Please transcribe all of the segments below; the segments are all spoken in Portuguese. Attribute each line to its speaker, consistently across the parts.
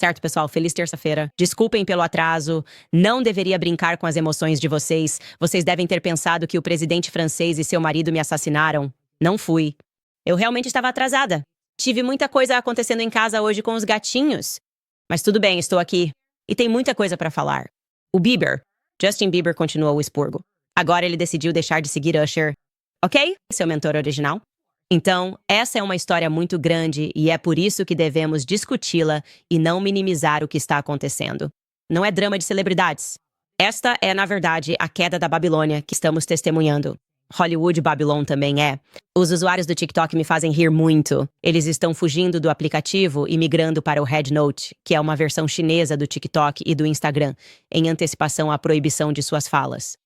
Speaker 1: Certo, pessoal? Feliz terça-feira. Desculpem pelo atraso. Não deveria brincar com as emoções de vocês. Vocês devem ter pensado que o presidente francês e seu marido me assassinaram. Não fui. Eu realmente estava atrasada. Tive muita coisa acontecendo em casa hoje com os gatinhos. Mas tudo bem, estou aqui. E tem muita coisa para falar. O Bieber. Justin Bieber continuou o expurgo. Agora ele decidiu deixar de seguir Usher. Ok? Seu mentor original. Então, essa é uma história muito grande e é por isso que devemos discuti-la e não minimizar o que está acontecendo. Não é drama de celebridades. Esta é, na verdade, a queda da Babilônia que estamos testemunhando. Hollywood Babylon também é. Os usuários do TikTok me fazem rir muito. Eles estão fugindo do aplicativo e migrando para o Red Note, que é uma versão chinesa do TikTok e do Instagram, em antecipação à proibição de suas falas.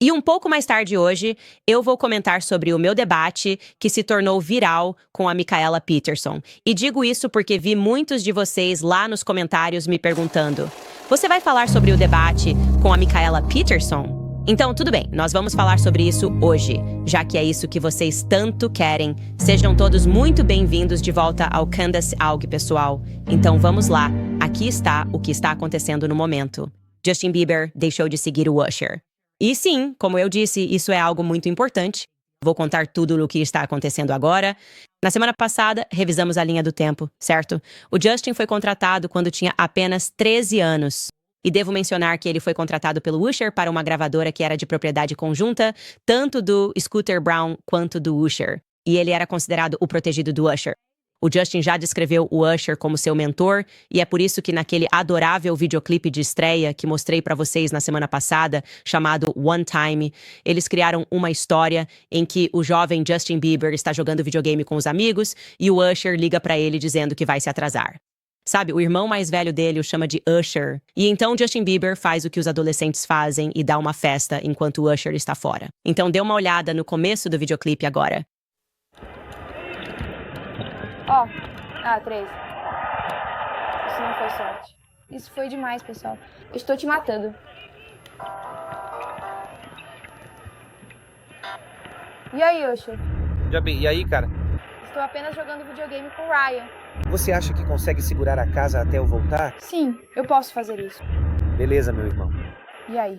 Speaker 1: E um pouco mais tarde hoje, eu vou comentar sobre o meu debate que se tornou viral com a Mikhaila Peterson. E digo isso porque vi muitos de vocês lá nos comentários me perguntando: você vai falar sobre o debate com a Mikhaila Peterson? Então, tudo bem, nós vamos falar sobre isso hoje, já que é isso que vocês tanto querem. Sejam todos muito bem-vindos de volta ao Candace Aug, pessoal. Então, vamos lá. Aqui está o que está acontecendo no momento. Justin Bieber deixou de seguir o Usher. E sim, como eu disse, isso é algo muito importante. Vou contar tudo o que está acontecendo agora. Na semana passada, revisamos a linha do tempo, certo? O Justin foi contratado quando tinha apenas 13 anos. E devo mencionar que ele foi contratado pelo Usher para uma gravadora que era de propriedade conjunta, tanto do Scooter Brown quanto do Usher. E ele era considerado o protegido do Usher. O Justin já descreveu o Usher como seu mentor, e é por isso que naquele adorável videoclipe de estreia que mostrei pra vocês na semana passada, chamado One Time, eles criaram uma história em que o jovem Justin Bieber está jogando videogame com os amigos e o Usher liga pra ele dizendo que vai se atrasar. Sabe, o irmão mais velho dele o chama de Usher. E então Justin Bieber faz o que os adolescentes fazem e dá uma festa enquanto o Usher está fora. Então dê uma olhada no começo do videoclipe agora.
Speaker 2: Ó, 3. Isso não foi sorte. Isso foi demais, pessoal. Eu estou te matando. E aí, Usher?
Speaker 3: Já bem, e aí, cara?
Speaker 2: Estou apenas jogando videogame com o Ryan.
Speaker 3: Você acha que consegue segurar a casa até eu voltar?
Speaker 2: Sim, eu posso fazer isso.
Speaker 3: Beleza, meu irmão.
Speaker 2: E aí?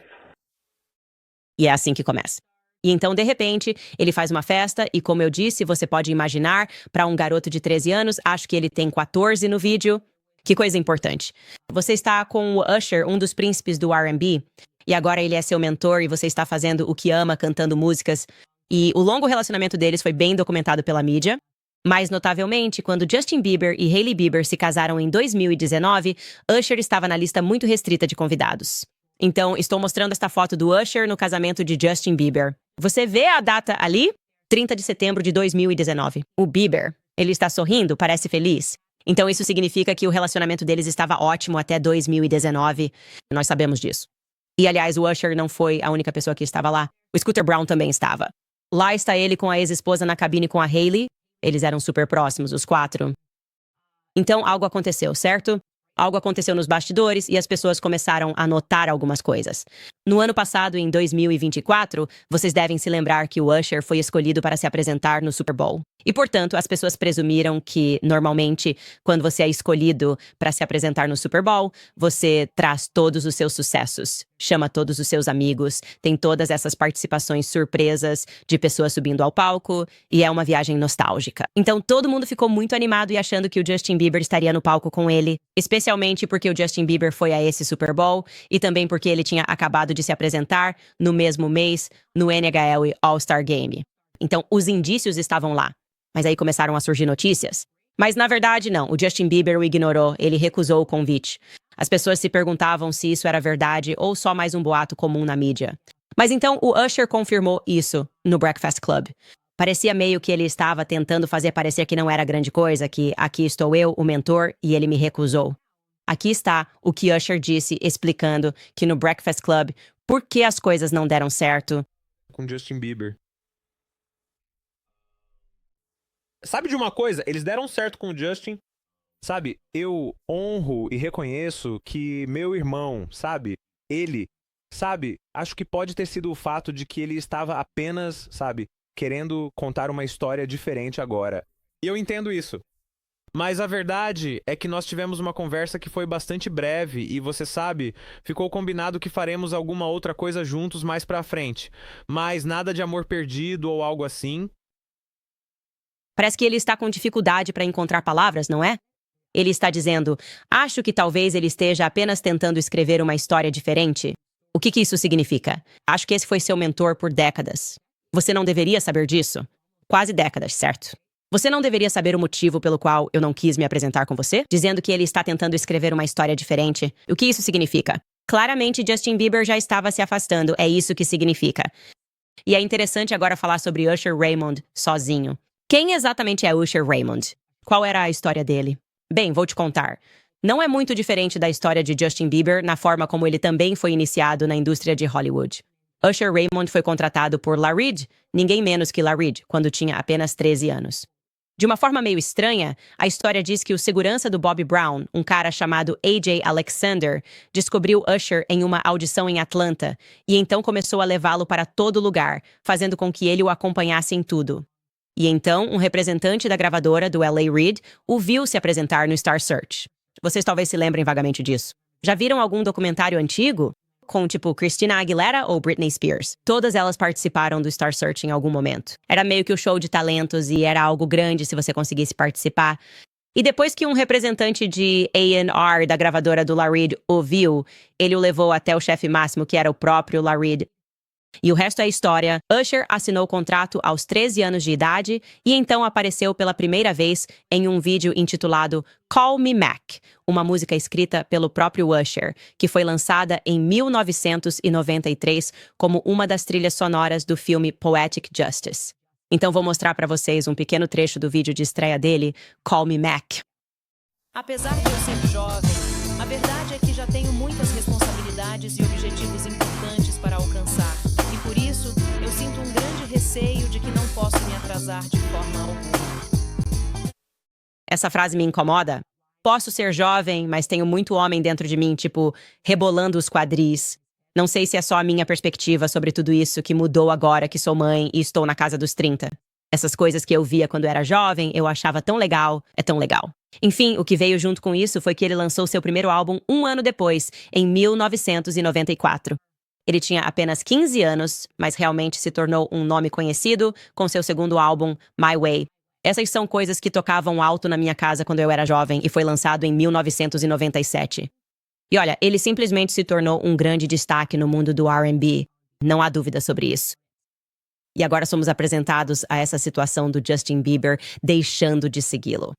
Speaker 1: E é assim que começa. E então, de repente, ele faz uma festa e, como eu disse, você pode imaginar, para um garoto de 13 anos, acho que ele tem 14 no vídeo. Que coisa importante. Você está com o Usher, um dos príncipes do R&B, e agora ele é seu mentor e você está fazendo o que ama, cantando músicas. E o longo relacionamento deles foi bem documentado pela mídia. Mais notavelmente, quando Justin Bieber e Hailey Bieber se casaram em 2019, Usher estava na lista muito restrita de convidados. Então, estou mostrando esta foto do Usher no casamento de Justin Bieber. Você vê a data ali? 30 de setembro de 2019. O Bieber, ele está sorrindo, parece feliz. Então, isso significa que o relacionamento deles estava ótimo até 2019. Nós sabemos disso. E, aliás, o Usher não foi a única pessoa que estava lá. O Scooter Brown também estava. Lá está ele com a ex-esposa na cabine com a Hailey. Eles eram super próximos, os quatro. Então, algo aconteceu, certo? Algo aconteceu nos bastidores e as pessoas começaram a notar algumas coisas. No ano passado, em 2024, vocês devem se lembrar que o Usher foi escolhido para se apresentar no Super Bowl. E, portanto, as pessoas presumiram que, normalmente, quando você é escolhido para se apresentar no Super Bowl, você traz todos os seus sucessos, chama todos os seus amigos, tem todas essas participações surpresas de pessoas subindo ao palco, e é uma viagem nostálgica. Então, todo mundo ficou muito animado e achando que o Justin Bieber estaria no palco com ele, especialmente porque o Justin Bieber foi a esse Super Bowl, e também porque ele tinha acabado de se apresentar no mesmo mês no NHL All-Star Game. Então, os indícios estavam lá. Mas aí começaram a surgir notícias. Mas, na verdade, não. O Justin Bieber o ignorou. Ele recusou o convite. As pessoas se perguntavam se isso era verdade ou só mais um boato comum na mídia. Mas então o Usher confirmou isso no Breakfast Club. Parecia meio que ele estava tentando fazer parecer que não era grande coisa, que aqui estou eu, o mentor, e ele me recusou. Aqui está o que Usher disse, explicando que no Breakfast Club, por que as coisas não deram certo.
Speaker 4: Com Justin Bieber. Sabe de uma coisa? Eles deram certo com o Justin. Sabe, eu honro e reconheço que meu irmão, sabe, ele, sabe, acho que pode ter sido o fato de que ele estava apenas, sabe, querendo contar uma história diferente agora. E eu entendo isso. Mas a verdade é que nós tivemos uma conversa que foi bastante breve e, você sabe, ficou combinado que faremos alguma outra coisa juntos mais pra frente. Mas nada de amor perdido ou algo assim.
Speaker 1: Parece que ele está com dificuldade para encontrar palavras, não é? Ele está dizendo, acho que talvez ele esteja apenas tentando escrever uma história diferente. O que isso significa? Acho que esse foi seu mentor por décadas. Você não deveria saber disso? Quase décadas, certo? Você não deveria saber o motivo pelo qual eu não quis me apresentar com você? Dizendo que ele está tentando escrever uma história diferente. O que isso significa? Claramente, Justin Bieber já estava se afastando. É isso que significa. E é interessante agora falar sobre Usher Raymond sozinho. Quem exatamente é Usher Raymond? Qual era a história dele? Bem, vou te contar. Não é muito diferente da história de Justin Bieber na forma como ele também foi iniciado na indústria de Hollywood. Usher Raymond foi contratado por La Reid, ninguém menos que La Reid, quando tinha apenas 13 anos. De uma forma meio estranha, a história diz que o segurança do Bobby Brown, um cara chamado A.J. Alexander, descobriu Usher em uma audição em Atlanta e então começou a levá-lo para todo lugar, fazendo com que ele o acompanhasse em tudo. E então, um representante da gravadora do L.A. Reid o viu se apresentar no Star Search. Vocês talvez se lembrem vagamente disso. Já viram algum documentário antigo? Com tipo Christina Aguilera ou Britney Spears. Todas elas participaram do Star Search em algum momento. Era meio que o show de talentos e era algo grande se você conseguisse participar. E depois que um representante de A&R da gravadora do La Reid o viu, ele o levou até o chefe máximo, que era o próprio La Reid. E o resto é história. Usher assinou o contrato aos 13 anos de idade e então apareceu pela primeira vez em um vídeo intitulado Call Me Mac, uma música escrita pelo próprio Usher, que foi lançada em 1993 como uma das trilhas sonoras do filme Poetic Justice. Então vou mostrar para vocês um pequeno trecho do vídeo de estreia dele, Call Me Mac.
Speaker 5: Apesar de eu ser jovem, a verdade é que já tenho muitas responsabilidades e objetivos importantes para alcançar. E por isso, eu sinto um grande receio de que não posso me atrasar de forma alguma.
Speaker 1: Essa frase me incomoda. Posso ser jovem, mas tenho muito homem dentro de mim, tipo, rebolando os quadris. Não sei se é só a minha perspectiva sobre tudo isso que mudou agora que sou mãe e estou na casa dos 30. Essas coisas que eu via quando era jovem, eu achava tão legal, é tão legal. Enfim, o que veio junto com isso foi que ele lançou seu primeiro álbum um ano depois, em 1994. Ele tinha apenas 15 anos, mas realmente se tornou um nome conhecido com seu segundo álbum, My Way. Essas são coisas que tocavam alto na minha casa quando eu era jovem e foi lançado em 1997. E olha, ele simplesmente se tornou um grande destaque no mundo do R&B. Não há dúvida sobre isso. E agora somos apresentados a essa situação do Justin Bieber deixando de segui-lo.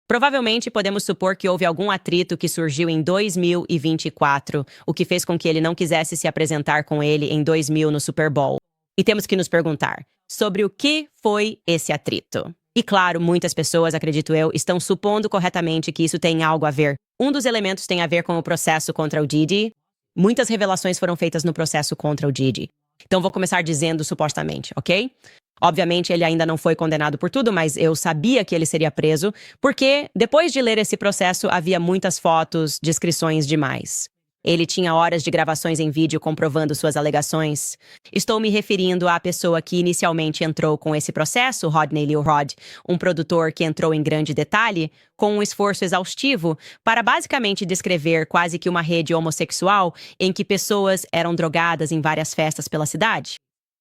Speaker 1: Provavelmente podemos supor que houve algum atrito que surgiu em 2024, o que fez com que ele não quisesse se apresentar com ele em 2000 no Super Bowl. E temos que nos perguntar sobre o que foi esse atrito. E claro, muitas pessoas, acredito eu, estão supondo corretamente que isso tem algo a ver. Um dos elementos tem a ver com o processo contra o Diddy. Muitas revelações foram feitas no processo contra o Diddy. Então vou começar dizendo supostamente, ok? Obviamente, ele ainda não foi condenado por tudo, mas eu sabia que ele seria preso, porque depois de ler esse processo, havia muitas fotos, descrições demais. Ele tinha horas de gravações em vídeo comprovando suas alegações. Estou me referindo à pessoa que inicialmente entrou com esse processo, Rodney Lil Rod, um produtor que entrou em grande detalhe, com um esforço exaustivo, para basicamente descrever quase que uma rede homossexual em que pessoas eram drogadas em várias festas pela cidade.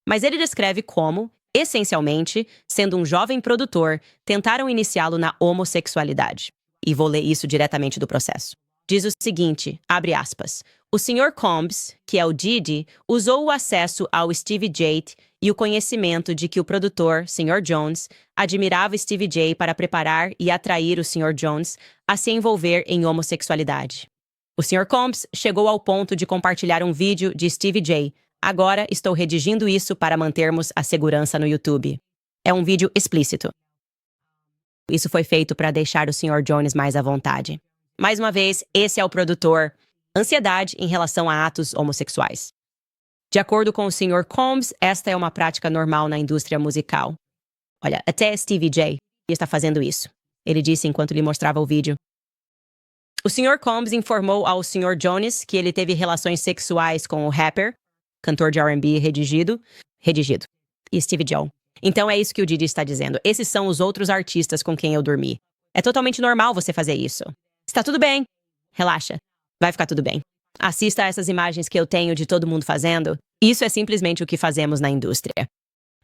Speaker 1: Mas ele descreve como, essencialmente, sendo um jovem produtor, tentaram iniciá-lo na homossexualidade. E vou ler isso diretamente do processo. Diz o seguinte, abre aspas, o Sr. Combs, que é o Diddy, usou o acesso ao Stevie J e o conhecimento de que o produtor, Sr. Jones, admirava Stevie J para preparar e atrair o Sr. Jones a se envolver em homossexualidade. O Sr. Combs chegou ao ponto de compartilhar um vídeo de Stevie J. Agora estou redigindo isso para mantermos a segurança no YouTube. É um vídeo explícito. Isso foi feito para deixar o Sr. Jones mais à vontade. Mais uma vez, esse é o produtor. Ansiedade em relação a atos homossexuais. De acordo com o Sr. Combs, esta é uma prática normal na indústria musical. Olha, até Stevie J está fazendo isso. Ele disse enquanto lhe mostrava o vídeo. O Sr. Combs informou ao Sr. Jones que ele teve relações sexuais com o rapper, cantor de R&B redigido, e Stevie J. Então é isso que o Diddy está dizendo. Esses são os outros artistas com quem eu dormi. É totalmente normal você fazer isso. Está tudo bem. Relaxa. Vai ficar tudo bem. Assista a essas imagens que eu tenho de todo mundo fazendo. Isso é simplesmente o que fazemos na indústria.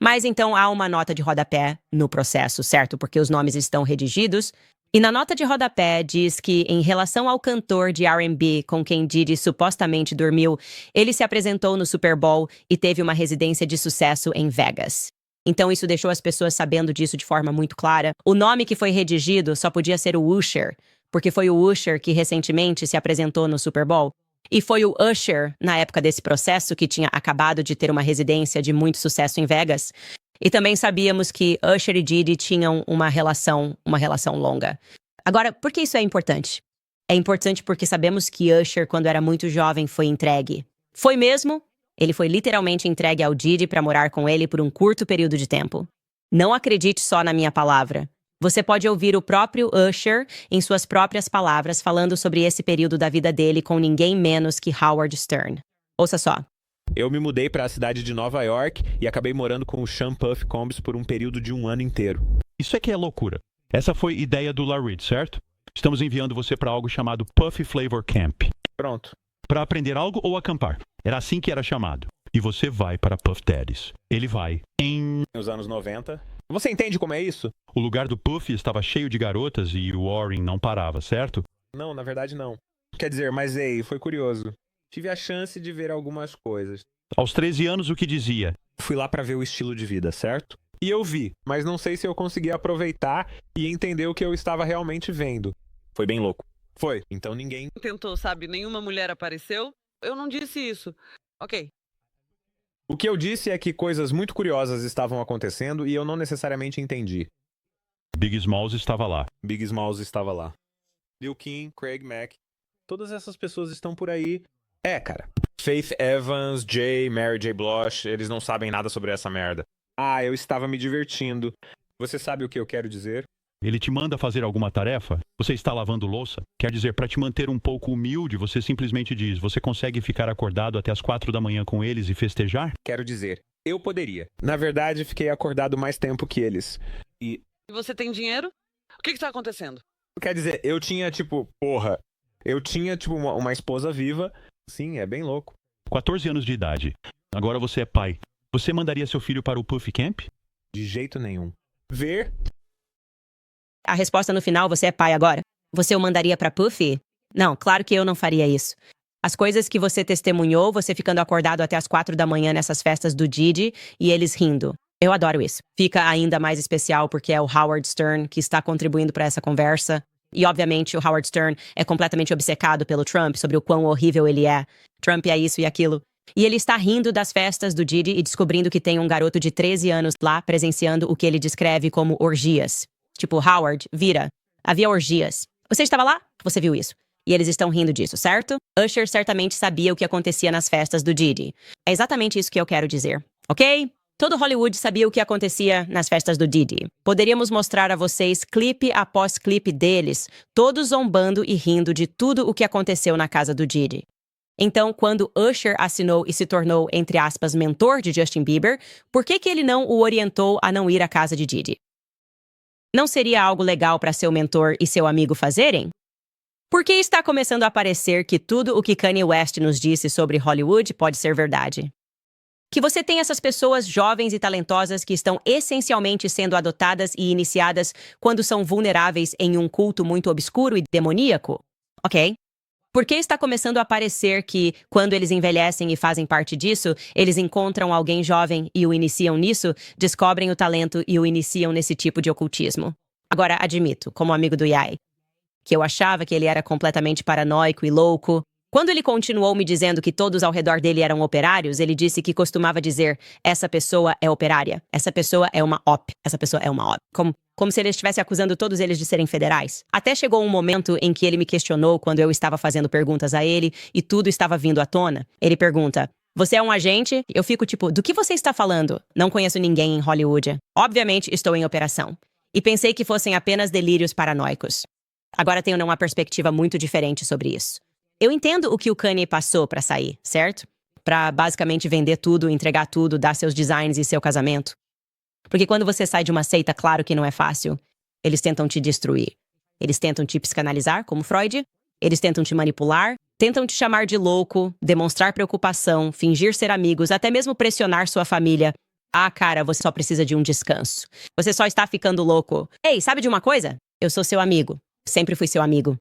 Speaker 1: Mas então há uma nota de rodapé no processo, certo? Porque os nomes estão redigidos. E na nota de rodapé diz que, em relação ao cantor de R&B com quem Diddy supostamente dormiu, ele se apresentou no Super Bowl e teve uma residência de sucesso em Vegas. Então isso deixou as pessoas sabendo disso de forma muito clara. O nome que foi redigido só podia ser o Usher, porque foi o Usher que recentemente se apresentou no Super Bowl. E foi o Usher, na época desse processo, que tinha acabado de ter uma residência de muito sucesso em Vegas. E também sabíamos que Usher e Diddy tinham uma relação longa. Agora, por que isso é importante? É importante porque sabemos que Usher, quando era muito jovem, foi entregue. Foi mesmo? Ele foi literalmente entregue ao Diddy para morar com ele por um curto período de tempo. Não acredite só na minha palavra. Você pode ouvir o próprio Usher, em suas próprias palavras, falando sobre esse período da vida dele com ninguém menos que Howard Stern. Ouça só.
Speaker 4: Eu me mudei para a cidade de Nova York e acabei morando com o Sean Puff Combs por um período de 1 ano inteiro.
Speaker 6: Isso é que é loucura. Essa foi ideia do Larid, certo? Estamos enviando você para algo chamado Puffy Flavor Camp.
Speaker 4: Pronto.
Speaker 6: Para aprender algo ou acampar. Era assim que era chamado. E você vai para Puff Daddy's. Ele vai
Speaker 4: Nos anos 90. Você entende como é isso?
Speaker 6: O lugar do Puff estava cheio de garotas e o Warren não parava, certo?
Speaker 4: Não, na verdade não. Quer dizer, mas ei, foi curioso. Tive a chance de ver algumas coisas.
Speaker 6: Aos 13 anos, o que dizia?
Speaker 4: Fui lá para ver o estilo de vida, certo? E eu vi, mas não sei se eu consegui aproveitar e entender o que eu estava realmente vendo. Foi bem louco. Foi. Então ninguém
Speaker 7: tentou, sabe? Nenhuma mulher apareceu. Eu não disse isso. Ok.
Speaker 4: O que eu disse é que coisas muito curiosas estavam acontecendo e eu não necessariamente entendi.
Speaker 6: Big Smalls estava lá.
Speaker 4: Big Smalls estava lá. Lil Kim, Craig Mack. Todas essas pessoas estão por aí. É, cara. Faith Evans, Mary J. Blige, eles não sabem nada sobre essa merda. Ah, eu estava me divertindo. Você sabe o que eu quero dizer?
Speaker 6: Ele te manda fazer alguma tarefa? Você está lavando louça? Quer dizer, para te manter um pouco humilde, você simplesmente diz, você consegue ficar acordado até as 4 da manhã com eles e festejar?
Speaker 4: Quero dizer, eu poderia. Na verdade, fiquei acordado mais tempo que eles.
Speaker 7: E você tem dinheiro? O que está acontecendo?
Speaker 4: Quer dizer, eu tinha, uma esposa viva. Sim, é bem louco.
Speaker 6: 14 anos de idade. Agora você é pai. Você mandaria seu filho para o Puff Camp?
Speaker 4: De jeito nenhum. Ver?
Speaker 1: A resposta no final, você é pai agora. Você o mandaria pra Puffy? Não, claro que eu não faria isso. As coisas que você testemunhou, você ficando acordado até as 4 da manhã nessas festas do Diddy e eles rindo. Eu adoro isso. Fica ainda mais especial porque é o Howard Stern que está contribuindo para essa conversa. E, obviamente, o Howard Stern é completamente obcecado pelo Trump, sobre o quão horrível ele é. Trump é isso e aquilo. E ele está rindo das festas do Diddy e descobrindo que tem um garoto de 13 anos lá presenciando o que ele descreve como orgias. Tipo, Howard, vira. Havia orgias. Você estava lá? Você viu isso. E eles estão rindo disso, certo? Usher certamente sabia o que acontecia nas festas do Diddy. É exatamente isso que eu quero dizer, ok? Todo Hollywood sabia o que acontecia nas festas do Diddy. Poderíamos mostrar a vocês clipe após clipe deles, todos zombando e rindo de tudo o que aconteceu na casa do Diddy. Então, quando Usher assinou e se tornou, entre aspas, mentor de Justin Bieber, por que ele não o orientou a não ir à casa de Diddy? Não seria algo legal para seu mentor e seu amigo fazerem? Porque está começando a parecer que tudo o que Kanye West nos disse sobre Hollywood pode ser verdade. Que você tem essas pessoas jovens e talentosas que estão essencialmente sendo adotadas e iniciadas quando são vulneráveis em um culto muito obscuro e demoníaco? Ok? Porque está começando a parecer que, quando eles envelhecem e fazem parte disso, eles encontram alguém jovem e o iniciam nisso, descobrem o talento e o iniciam nesse tipo de ocultismo. Agora, admito, como amigo do Yai, que eu achava que ele era completamente paranoico e louco. Quando ele continuou me dizendo que todos ao redor dele eram operários, ele disse que costumava dizer, essa pessoa é operária, essa pessoa é uma op, essa pessoa é uma op. Como se ele estivesse acusando todos eles de serem federais. Até chegou um momento em que ele me questionou quando eu estava fazendo perguntas a ele e tudo estava vindo à tona. Ele pergunta, você é um agente? Eu fico tipo, do que você está falando? Não conheço ninguém em Hollywood. Obviamente estou em operação. E pensei que fossem apenas delírios paranoicos. Agora tenho uma perspectiva muito diferente sobre isso. Eu entendo o que o Kanye passou para sair, certo? Para basicamente vender tudo, entregar tudo, dar seus designs e seu casamento. Porque quando você sai de uma seita, claro que não é fácil. Eles tentam te destruir. Eles tentam te psicanalizar, como Freud. Eles tentam te manipular, tentam te chamar de louco, demonstrar preocupação, fingir ser amigos, até mesmo pressionar sua família. Ah, cara, você só precisa de um descanso. Você só está ficando louco. Ei, sabe de uma coisa? Eu sou seu amigo. Sempre fui seu amigo.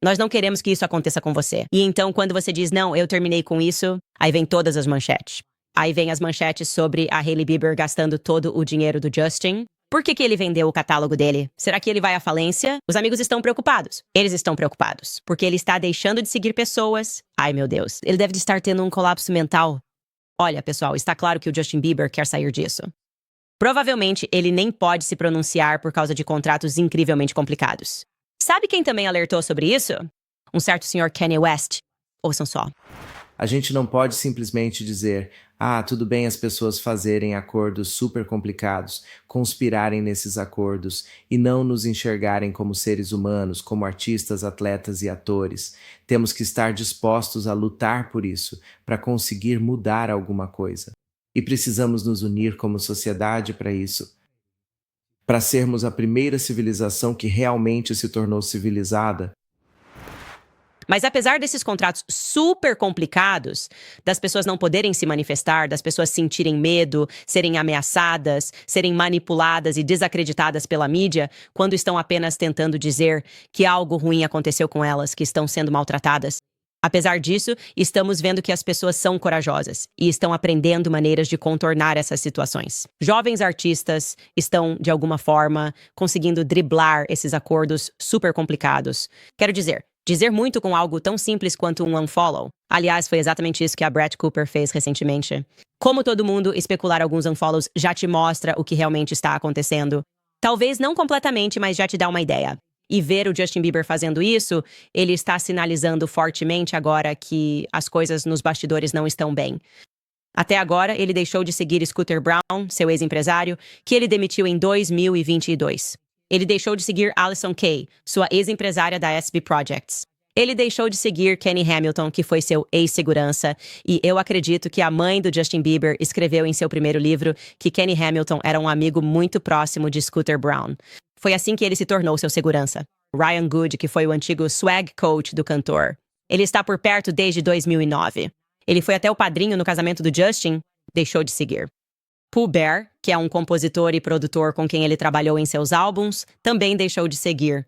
Speaker 1: Nós não queremos que isso aconteça com você. E então, quando você diz, não, eu terminei com isso, aí vem todas as manchetes. Aí vem as manchetes sobre a Hailey Bieber gastando todo o dinheiro do Justin. Por que ele vendeu o catálogo dele? Será que ele vai à falência? Os amigos estão preocupados. Eles estão preocupados. Porque ele está deixando de seguir pessoas. Ai, meu Deus. Ele deve estar tendo um colapso mental. Olha, pessoal, está claro que o Justin Bieber quer sair disso. Provavelmente, ele nem pode se pronunciar por causa de contratos incrivelmente complicados. Sabe quem também alertou sobre isso? Um certo senhor Kanye West. Ouçam só.
Speaker 8: A gente não pode simplesmente dizer, tudo bem as pessoas fazerem acordos super complicados, conspirarem nesses acordos e não nos enxergarem como seres humanos, como artistas, atletas e atores. Temos que estar dispostos a lutar por isso, para conseguir mudar alguma coisa. E precisamos nos unir como sociedade para isso, para sermos a primeira civilização que realmente se tornou civilizada.
Speaker 1: Mas apesar desses contratos super complicados, das pessoas não poderem se manifestar, das pessoas sentirem medo, serem ameaçadas, serem manipuladas e desacreditadas pela mídia, quando estão apenas tentando dizer que algo ruim aconteceu com elas, que estão sendo maltratadas. Apesar disso, estamos vendo que as pessoas são corajosas e estão aprendendo maneiras de contornar essas situações. Jovens artistas estão, de alguma forma, conseguindo driblar esses acordos super complicados. Quero dizer muito com algo tão simples quanto um unfollow. Aliás, foi exatamente isso que a Brett Cooper fez recentemente. Como todo mundo, especular alguns unfollows já te mostra o que realmente está acontecendo. Talvez não completamente, mas já te dá uma ideia. E ver o Justin Bieber fazendo isso, ele está sinalizando fortemente agora que as coisas nos bastidores não estão bem. Até agora, ele deixou de seguir Scooter Brown, seu ex-empresário, que ele demitiu em 2022. Ele deixou de seguir Alison Kay, sua ex-empresária da SB Projects. Ele deixou de seguir Kenny Hamilton, que foi seu ex-segurança, e eu acredito que a mãe do Justin Bieber escreveu em seu primeiro livro que Kenny Hamilton era um amigo muito próximo de Scooter Brown. Foi assim que ele se tornou seu segurança. Ryan Good, que foi o antigo swag coach do cantor. Ele está por perto desde 2009. Ele foi até o padrinho no casamento do Justin, deixou de seguir. Pooh Bear, que é um compositor e produtor com quem ele trabalhou em seus álbuns, também deixou de seguir.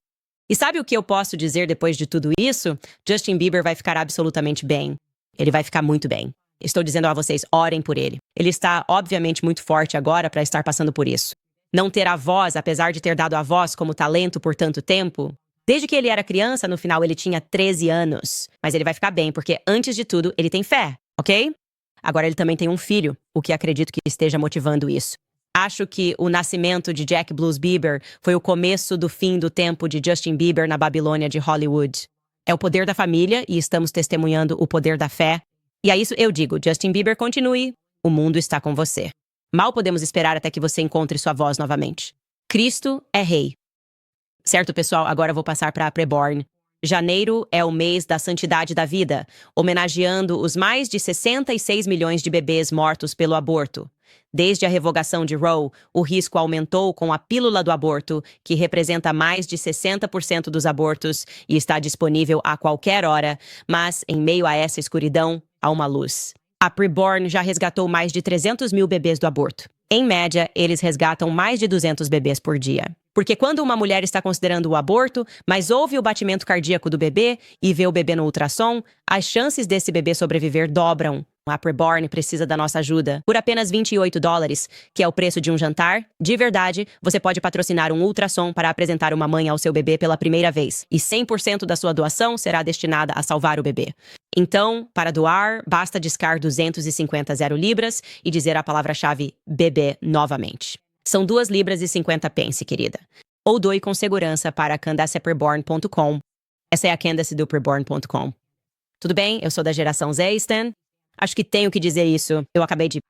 Speaker 1: E sabe o que eu posso dizer depois de tudo isso? Justin Bieber vai ficar absolutamente bem. Ele vai ficar muito bem. Estou dizendo a vocês, orem por ele. Ele está, obviamente, muito forte agora para estar passando por isso. Não ter a voz, apesar de ter dado a voz como talento por tanto tempo. Desde que ele era criança, no final ele tinha 13 anos. Mas ele vai ficar bem, porque antes de tudo, ele tem fé, ok? Agora ele também tem um filho, o que acredito que esteja motivando isso. Acho que o nascimento de Jack Blues Bieber foi o começo do fim do tempo de Justin Bieber na Babilônia de Hollywood. É o poder da família e estamos testemunhando o poder da fé. E a isso eu digo, Justin Bieber, continue. O mundo está com você. Mal podemos esperar até que você encontre sua voz novamente. Cristo é rei. Certo, pessoal, agora vou passar para a Preborn. Janeiro é o mês da santidade da vida, homenageando os mais de 66 milhões de bebês mortos pelo aborto. Desde a revogação de Roe, o risco aumentou com a pílula do aborto, que representa mais de 60% dos abortos e está disponível a qualquer hora, mas, em meio a essa escuridão, há uma luz. A Preborn já resgatou mais de 300 mil bebês do aborto. Em média, eles resgatam mais de 200 bebês por dia. Porque quando uma mulher está considerando o aborto, mas ouve o batimento cardíaco do bebê e vê o bebê no ultrassom, as chances desse bebê sobreviver dobram. A Preborn precisa da nossa ajuda. Por apenas $28, que é o preço de um jantar, de verdade, você pode patrocinar um ultrassom para apresentar uma mãe ao seu bebê pela primeira vez. E 100% da sua doação será destinada a salvar o bebê. Então, para doar, basta discar 250 libras e dizer a palavra-chave bebê novamente. São 2 libras e 50 pence, querida. Ou doe com segurança para candacepreborn.com. Essa é a Candace do preborn.com. Tudo bem? Eu sou da geração Z, Stan. Acho que tenho que dizer isso.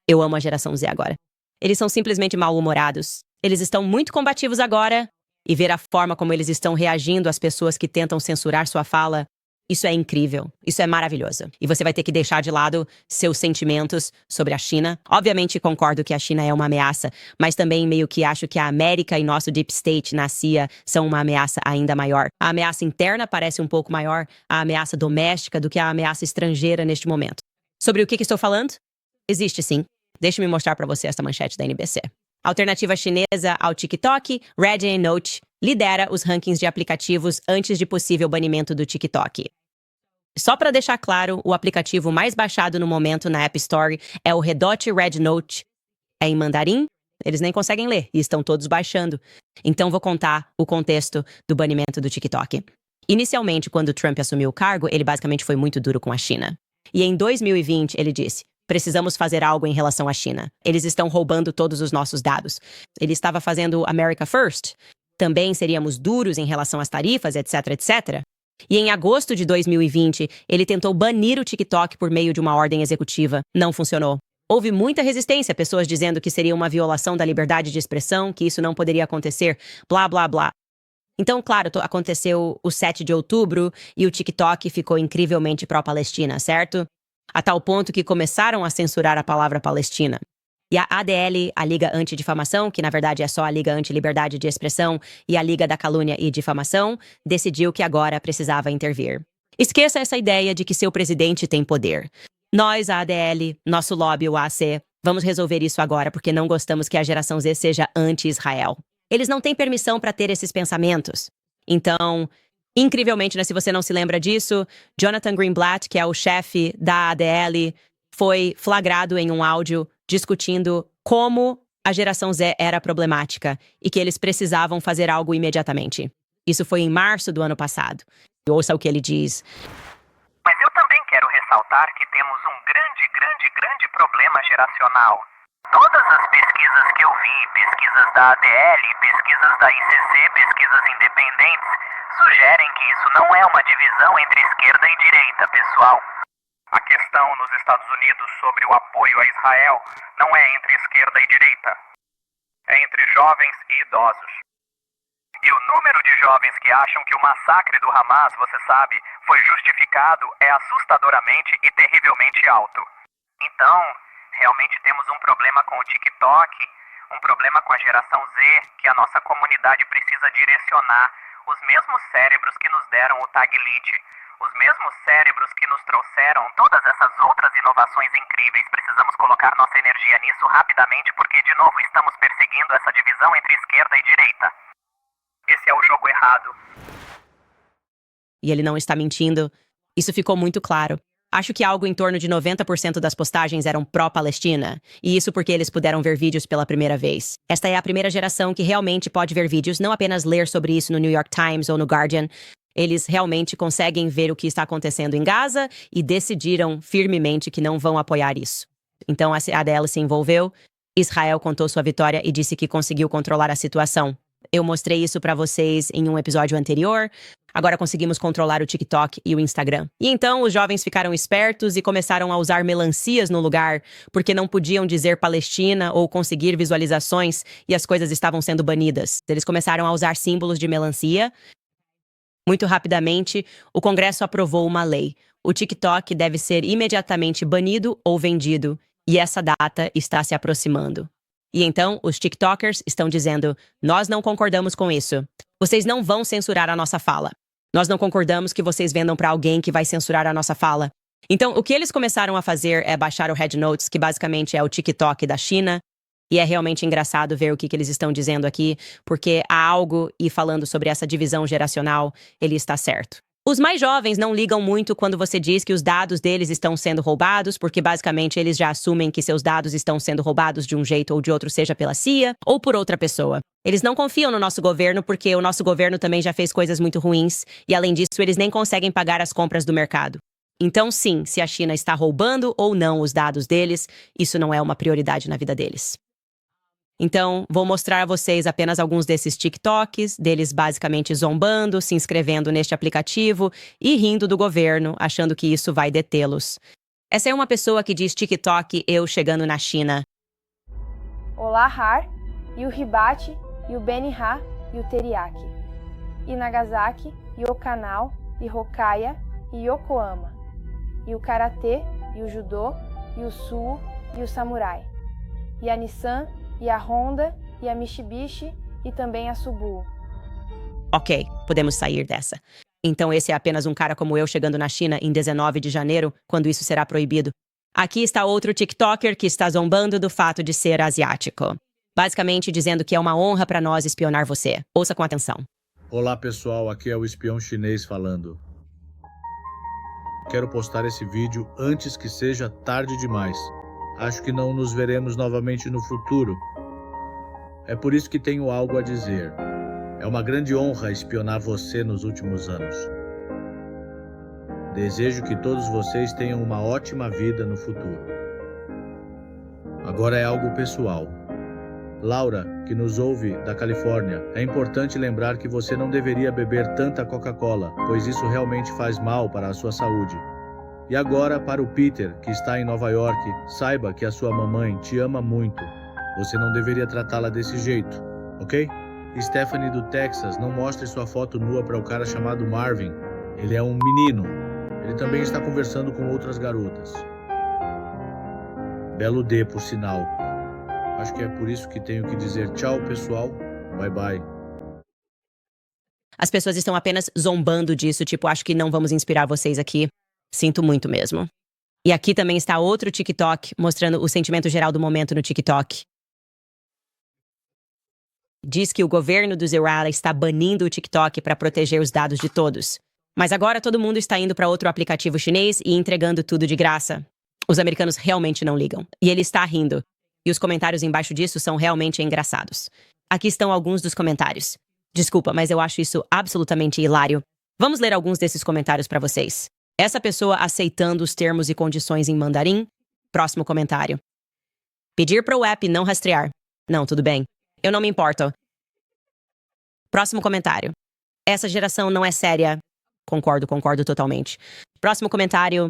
Speaker 1: Eu amo a geração Z agora. Eles são simplesmente mal-humorados. Eles estão muito combativos agora. E ver a forma como eles estão reagindo às pessoas que tentam censurar sua fala. Isso é incrível, isso é maravilhoso. E você vai ter que deixar de lado seus sentimentos sobre a China. Obviamente concordo que a China é uma ameaça, mas também meio que acho que a América e nosso Deep State na CIA são uma ameaça ainda maior. A ameaça interna parece um pouco maior, a ameaça doméstica do que a ameaça estrangeira neste momento. Sobre o que estou falando? Existe sim. Deixe-me mostrar para você esta manchete da NBC. A alternativa chinesa ao TikTok, Red Note, lidera os rankings de aplicativos antes de possível banimento do TikTok. Só para deixar claro, o aplicativo mais baixado no momento na App Store é o Redot Red Note. É em mandarim? Eles nem conseguem ler e estão todos baixando. Então vou contar o contexto do banimento do TikTok. Inicialmente, quando Trump assumiu o cargo, ele basicamente foi muito duro com a China. E em 2020, ele disse: precisamos fazer algo em relação à China. Eles estão roubando todos os nossos dados. Ele estava fazendo America First. Também seríamos duros em relação às tarifas, etc, etc. E em agosto de 2020, ele tentou banir o TikTok por meio de uma ordem executiva. Não funcionou. Houve muita resistência, pessoas dizendo que seria uma violação da liberdade de expressão, que isso não poderia acontecer, blá, blá, blá. Então, claro, aconteceu o 7 de outubro e o TikTok ficou incrivelmente pró-Palestina, certo? A tal ponto que começaram a censurar a palavra Palestina. E a ADL, a Liga Antidifamação, que na verdade é só a Liga Antiliberdade de Expressão, e a Liga da Calúnia e Difamação, decidiu que agora precisava intervir. Esqueça essa ideia de que seu presidente tem poder. Nós, a ADL, nosso lobby, o AC, vamos resolver isso agora porque não gostamos que a geração Z seja anti-Israel. Eles não têm permissão para ter esses pensamentos. Então, incrivelmente, né, se você não se lembra disso, Jonathan Greenblatt, que é o chefe da ADL, foi flagrado em um áudio discutindo como a geração Z era problemática e que eles precisavam fazer algo imediatamente. Isso foi em março do ano passado. E ouça o que ele diz.
Speaker 9: Mas eu também quero ressaltar que temos um grande problema geracional. Todas as pesquisas que eu vi, pesquisas da ADL, pesquisas da ICC, pesquisas independentes, sugerem que isso não é uma divisão entre esquerda e direita, pessoal. A questão nos Estados Unidos sobre o apoio a Israel não é entre esquerda e direita. É entre jovens e idosos. E o número de jovens que acham que o massacre do Hamas, você sabe, foi justificado é assustadoramente e terrivelmente alto. Então, realmente temos um problema com o TikTok, um problema com a geração Z, que a nossa comunidade precisa direcionar os mesmos cérebros que nos deram o Tag Lite, os mesmos cérebros que nos trouxeram todas essas outras inovações incríveis. Precisamos colocar nossa energia nisso rapidamente porque, de novo, estamos perseguindo essa divisão entre esquerda e direita. Esse é o jogo errado.
Speaker 1: E ele não está mentindo. Isso ficou muito claro. Acho que algo em torno de 90% das postagens eram pró-Palestina. E isso porque eles puderam ver vídeos pela primeira vez. Esta é a primeira geração que realmente pode ver vídeos, não apenas ler sobre isso no New York Times ou no Guardian. Eles realmente conseguem ver o que está acontecendo em Gaza e decidiram firmemente que não vão apoiar isso. Então a ADL se envolveu, Israel contou sua vitória e disse que conseguiu controlar a situação. Eu mostrei isso para vocês em um episódio anterior. Agora conseguimos controlar o TikTok e o Instagram. E então os jovens ficaram espertos e começaram a usar melancias no lugar, porque não podiam dizer Palestina ou conseguir visualizações e as coisas estavam sendo banidas. Eles começaram a usar símbolos de melancia. Muito rapidamente, o Congresso aprovou uma lei. O TikTok deve ser imediatamente banido ou vendido, e essa data está se aproximando. E então, os TikTokers estão dizendo: nós não concordamos com isso. Vocês não vão censurar a nossa fala. Nós não concordamos que vocês vendam para alguém que vai censurar a nossa fala. Então, o que eles começaram a fazer é baixar o Red Notes, que basicamente é o TikTok da China. E é realmente engraçado ver o que eles estão dizendo aqui, porque há algo, e falando sobre essa divisão geracional, ele está certo. Os mais jovens não ligam muito quando você diz que os dados deles estão sendo roubados, porque basicamente eles já assumem que seus dados estão sendo roubados de um jeito ou de outro, seja pela CIA ou por outra pessoa. Eles não confiam no nosso governo porque o nosso governo também já fez coisas muito ruins, e além disso eles nem conseguem pagar as compras do mercado. Então sim, se a China está roubando ou não os dados deles, isso não é uma prioridade na vida deles. Então, vou mostrar a vocês apenas alguns desses TikToks, deles basicamente zombando, se inscrevendo neste aplicativo e rindo do governo, achando que isso vai detê-los. Essa é uma pessoa que diz TikTok eu chegando na China.
Speaker 2: Olá, Har, e o Hibachi, e o Beni-Ha, e o Teriyaki. E Nagasaki, e Okanal, e Hokkaido, e Yokohama, e o Karatê, e o Judô, e o Sumo, e o Samurai, e a Nissan, e a Honda, e a Mitsubishi, e também a Subaru.
Speaker 1: Ok, podemos sair dessa. Então esse é apenas um cara como eu chegando na China em 19 de janeiro, quando isso será proibido. Aqui está outro TikToker que está zombando do fato de ser asiático. Basicamente dizendo que é uma honra para nós espionar você. Ouça com atenção.
Speaker 10: Olá pessoal, aqui é o espião chinês falando. Quero postar esse vídeo antes que seja tarde demais. Acho que não nos veremos novamente no futuro. É por isso que tenho algo a dizer. É uma grande honra espionar você nos últimos anos. Desejo que todos vocês tenham uma ótima vida no futuro. Agora é algo pessoal. Laura, que nos ouve da Califórnia, é importante lembrar que você não deveria beber tanta Coca-Cola, pois isso realmente faz mal para a sua saúde. E agora, para o Peter, que está em Nova York, saiba que a sua mamãe te ama muito. Você não deveria tratá-la desse jeito, ok? Stephanie do Texas, não mostre sua foto nua para o cara chamado Marvin. Ele é um menino. Ele também está conversando com outras garotas. Belo D, por sinal. Acho que é por isso que tenho que dizer tchau, pessoal. Bye, bye.
Speaker 1: As pessoas estão apenas zombando disso, tipo, acho que não vamos inspirar vocês aqui. Sinto muito mesmo. E aqui também está outro TikTok, mostrando o sentimento geral do momento no TikTok. Diz que o governo do Israel está banindo o TikTok para proteger os dados de todos. Mas agora todo mundo está indo para outro aplicativo chinês e entregando tudo de graça. Os americanos realmente não ligam. E ele está rindo. E os comentários embaixo disso são realmente engraçados. Aqui estão alguns dos comentários. Desculpa, mas eu acho isso absolutamente hilário. Vamos ler alguns desses comentários para vocês. Essa pessoa aceitando os termos e condições em mandarim. Próximo comentário. Pedir para o app não rastrear. Não, tudo bem. Eu não me importo. Próximo comentário. Essa geração não é séria. Concordo totalmente. Próximo comentário.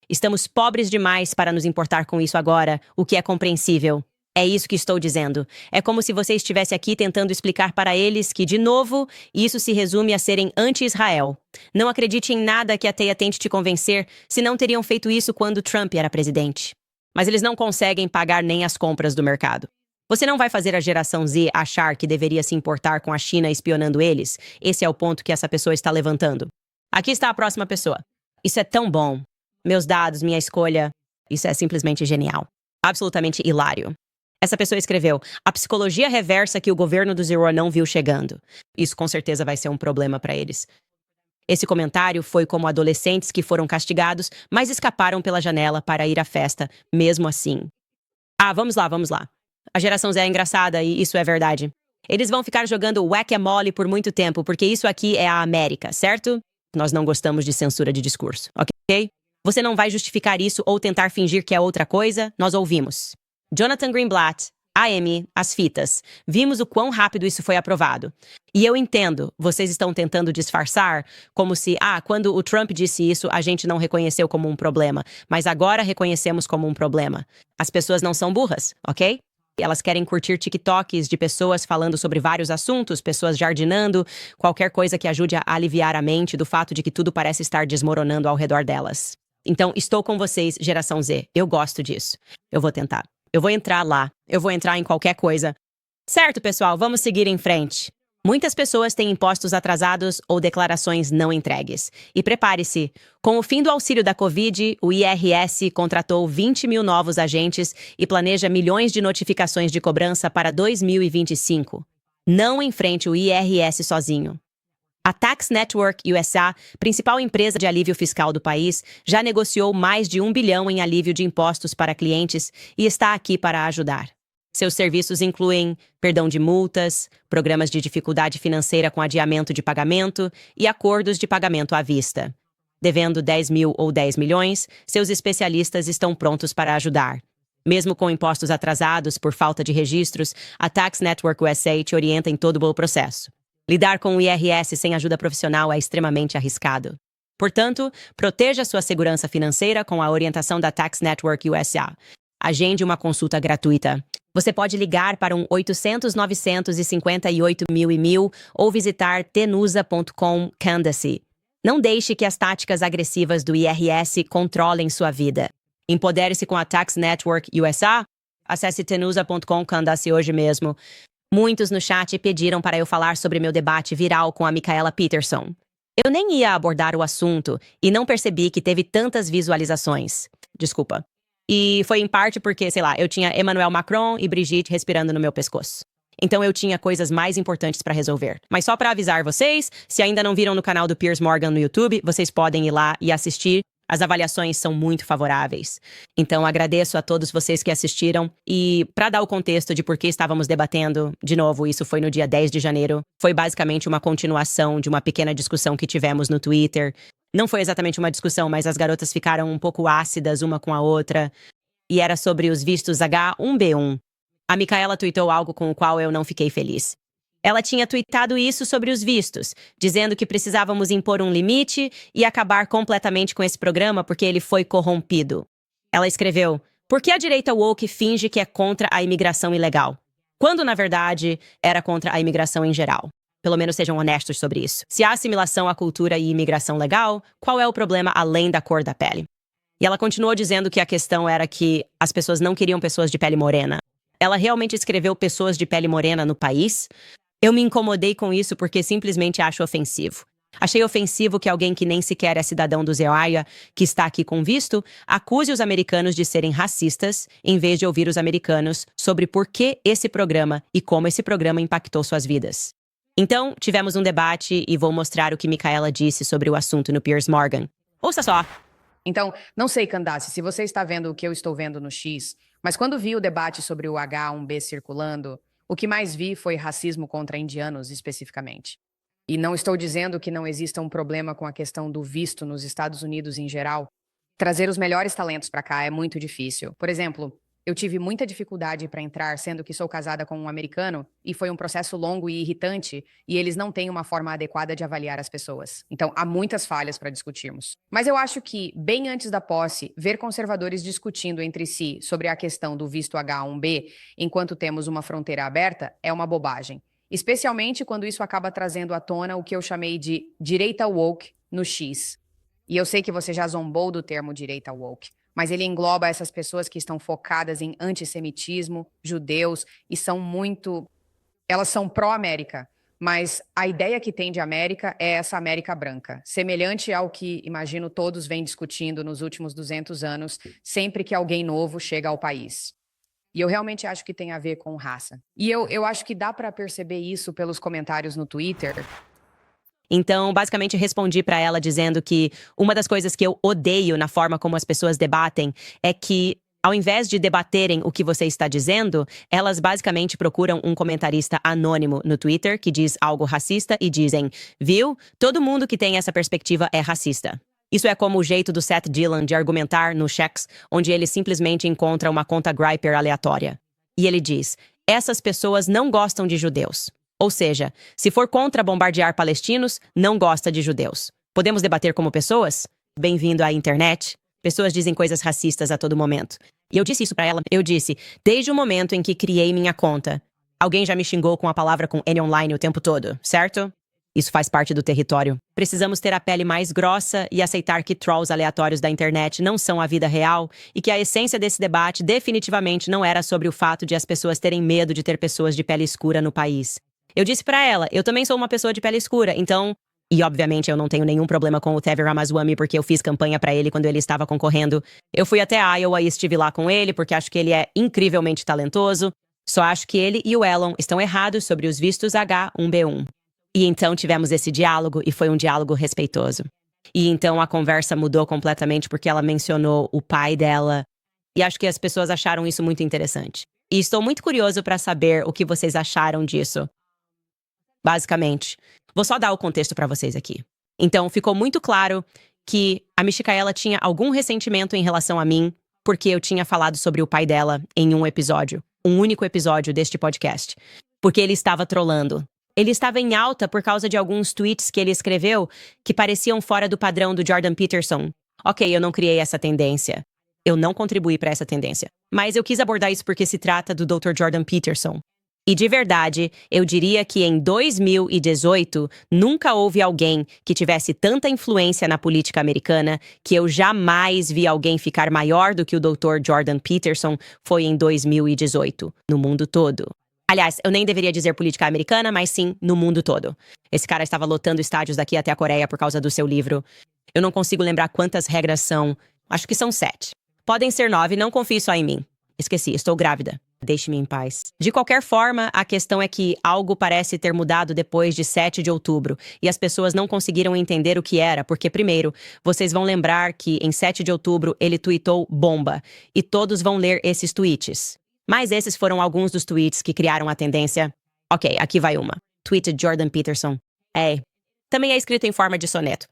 Speaker 1: Estamos pobres demais para nos importar com isso agora, o que é compreensível. É isso que estou dizendo. É como se você estivesse aqui tentando explicar para eles que, de novo, isso se resume a serem anti-Israel. Não acredite em nada que a Teia tente te convencer, se não teriam feito isso quando Trump era presidente. Mas eles não conseguem pagar nem as compras do mercado. Você não vai fazer a geração Z achar que deveria se importar com a China espionando eles? Esse é o ponto que essa pessoa está levantando. Aqui está a próxima pessoa. Isso é tão bom. Meus dados, minha escolha. Isso é simplesmente genial. Absolutamente hilário. Essa pessoa escreveu, a psicologia reversa que o governo do Zero não viu chegando. Isso com certeza vai ser um problema para eles. Esse comentário foi como adolescentes que foram castigados, mas escaparam pela janela para ir à festa, mesmo assim. Vamos lá. A geração Z é engraçada e isso é verdade. Eles vão ficar jogando whack-a-mole por muito tempo, porque isso aqui é a América, certo? Nós não gostamos de censura de discurso, ok? Você não vai justificar isso ou tentar fingir que é outra coisa? Nós ouvimos. Jonathan Greenblatt, AM, as fitas. Vimos o quão rápido isso foi aprovado. E eu entendo, vocês estão tentando disfarçar, como se, quando o Trump disse isso, a gente não reconheceu como um problema, mas agora reconhecemos como um problema. As pessoas não são burras, ok? Elas querem curtir TikToks de pessoas falando sobre vários assuntos, pessoas jardinando, qualquer coisa que ajude a aliviar a mente do fato de que tudo parece estar desmoronando ao redor delas. Então, estou com vocês, geração Z. Eu gosto disso. Eu vou tentar. Eu vou entrar lá. Eu vou entrar em qualquer coisa. Certo, pessoal, vamos seguir em frente. Muitas pessoas têm impostos atrasados ou declarações não entregues. E prepare-se, com o fim do auxílio da Covid, o IRS contratou 20 mil novos agentes e planeja milhões de notificações de cobrança para 2025. Não enfrente o IRS sozinho. A Tax Network USA, principal empresa de alívio fiscal do país, já negociou mais de 1 bilhão em alívio de impostos para clientes e está aqui para ajudar. Seus serviços incluem perdão de multas, programas de dificuldade financeira com adiamento de pagamento e acordos de pagamento à vista. Devendo 10 mil ou 10 milhões, seus especialistas estão prontos para ajudar. Mesmo com impostos atrasados por falta de registros, a Tax Network USA te orienta em todo o processo. Lidar com o IRS sem ajuda profissional é extremamente arriscado. Portanto, proteja sua segurança financeira com a orientação da Tax Network USA. Agende uma consulta gratuita. Você pode ligar para um 800-958-1000 ou visitar tenusa.com Candace. Não deixe que as táticas agressivas do IRS controlem sua vida. Empodere-se com a Tax Network USA. Acesse tenusa.com, candidace hoje mesmo. Muitos no chat pediram para eu falar sobre meu debate viral com a Micaela Peterson. Eu nem ia abordar o assunto e não percebi que teve tantas visualizações. Desculpa. E foi em parte porque, sei lá, eu tinha Emmanuel Macron e Brigitte respirando no meu pescoço. Então eu tinha coisas mais importantes para resolver. Mas só para avisar vocês, se ainda não viram no canal do Piers Morgan no YouTube, vocês podem ir lá e assistir. As avaliações são muito favoráveis. Então agradeço a todos vocês que assistiram. E para dar o contexto de por que estávamos debatendo, de novo, isso foi no dia 10 de janeiro. Foi basicamente uma continuação de uma pequena discussão que tivemos no Twitter. Não foi exatamente uma discussão, mas as garotas ficaram um pouco ácidas uma com a outra. E era sobre os vistos H1B1. A Micaela tweetou algo com o qual eu não fiquei feliz. Ela tinha tweetado isso sobre os vistos, dizendo que precisávamos impor um limite e acabar completamente com esse programa porque ele foi corrompido. Ela escreveu, por que a direita woke finge que é contra a imigração ilegal? Quando, na verdade, era contra a imigração em geral. Pelo menos sejam honestos sobre isso. Se há assimilação à cultura e imigração legal, qual é o problema além da cor da pele? E ela continuou dizendo que a questão era que as pessoas não queriam pessoas de pele morena. Ela realmente escreveu pessoas de pele morena no país? Eu me incomodei com isso porque simplesmente acho ofensivo. Achei ofensivo que alguém que nem sequer é cidadão do Zewaia, que está aqui com visto, acuse os americanos de serem racistas, em vez de ouvir os americanos sobre por que esse programa e como esse programa impactou suas vidas. Então, tivemos um debate e vou mostrar o que Micaela disse sobre o assunto no Piers Morgan. Ouça só!
Speaker 11: Então, não sei, Candace, se você está vendo o que eu estou vendo no X, mas quando vi o debate sobre o H1B circulando, o que mais vi foi racismo contra indianos, especificamente. E não estou dizendo que não exista um problema com a questão do visto nos Estados Unidos em geral. Trazer os melhores talentos para cá é muito difícil. Por exemplo, eu tive muita dificuldade para entrar, sendo que sou casada com um americano, e foi um processo longo e irritante, e eles não têm uma forma adequada de avaliar as pessoas. Então, há muitas falhas para discutirmos. Mas eu acho que, bem antes da posse, ver conservadores discutindo entre si sobre a questão do visto H1B, enquanto temos uma fronteira aberta, é uma bobagem. Especialmente quando isso acaba trazendo à tona o que eu chamei de direita woke no X. E eu sei que você já zombou do termo direita woke, mas ele engloba essas pessoas que estão focadas em antissemitismo, judeus, e elas são pró-América, mas a ideia que tem de América é essa América branca, semelhante ao que, imagino, todos vêm discutindo nos últimos 200 anos, sempre que alguém novo chega ao país. E eu realmente acho que tem a ver com raça. E eu acho que dá para perceber isso pelos comentários no Twitter.
Speaker 1: Então, basicamente, respondi para ela dizendo que uma das coisas que eu odeio na forma como as pessoas debatem é que, ao invés de debaterem o que você está dizendo, elas basicamente procuram um comentarista anônimo no Twitter que diz algo racista e dizem, viu? Todo mundo que tem essa perspectiva é racista. Isso é como o jeito do Seth Dillon de argumentar no Chex, onde ele simplesmente encontra uma conta Griper aleatória. E ele diz, essas pessoas não gostam de judeus. Ou seja, se for contra bombardear palestinos, não gosta de judeus. Podemos debater como pessoas? Bem-vindo à internet. Pessoas dizem coisas racistas a todo momento. E eu disse isso pra ela. Eu disse, desde o momento em que criei minha conta, alguém já me xingou com a palavra com N online o tempo todo, certo? Isso faz parte do território. Precisamos ter a pele mais grossa e aceitar que trolls aleatórios da internet não são a vida real e que a essência desse debate definitivamente não era sobre o fato de as pessoas terem medo de ter pessoas de pele escura no país. Eu disse pra ela, eu também sou uma pessoa de pele escura, então... E obviamente eu não tenho nenhum problema com o Tevye Ramaswamy porque eu fiz campanha pra ele quando ele estava concorrendo. Eu fui até Iowa e estive lá com ele porque acho que ele é incrivelmente talentoso. Só acho que ele e o Elon estão errados sobre os vistos H1B1. E então tivemos esse diálogo e foi um diálogo respeitoso. E então a conversa mudou completamente porque ela mencionou o pai dela. E acho que as pessoas acharam isso muito interessante. E estou muito curioso pra saber o que vocês acharam disso. Basicamente, vou só dar o contexto para vocês aqui. Então, ficou muito claro que a Micaela tinha algum ressentimento em relação a mim, porque eu tinha falado sobre o pai dela em um episódio, um único episódio deste podcast, porque ele estava trolando. Ele estava em alta por causa de alguns tweets que ele escreveu que pareciam fora do padrão do Jordan Peterson. Ok, eu não criei essa tendência. Eu não contribuí para essa tendência. Mas eu quis abordar isso porque se trata do Dr. Jordan Peterson. E de verdade, eu diria que em 2018 nunca houve alguém que tivesse tanta influência na política americana que eu jamais vi alguém ficar maior do que o Dr. Jordan Peterson foi em 2018, no mundo todo. Aliás, eu nem deveria dizer política americana, mas sim no mundo todo. Esse cara estava lotando estádios daqui até a Coreia por causa do seu livro. Eu não consigo lembrar quantas regras são. Acho que são 7. Podem ser 9, não confie só em mim. Esqueci, estou grávida. Deixe-me em paz. De qualquer forma, a questão é que algo parece ter mudado depois de 7 de outubro, e as pessoas não conseguiram entender o que era, porque, primeiro, vocês vão lembrar que em 7 de outubro ele tweetou bomba, e todos vão ler esses tweets. Mas esses foram alguns dos tweets que criaram a tendência. Ok, aqui vai uma. Tweet de Jordan Peterson. Também é escrito em forma de soneto.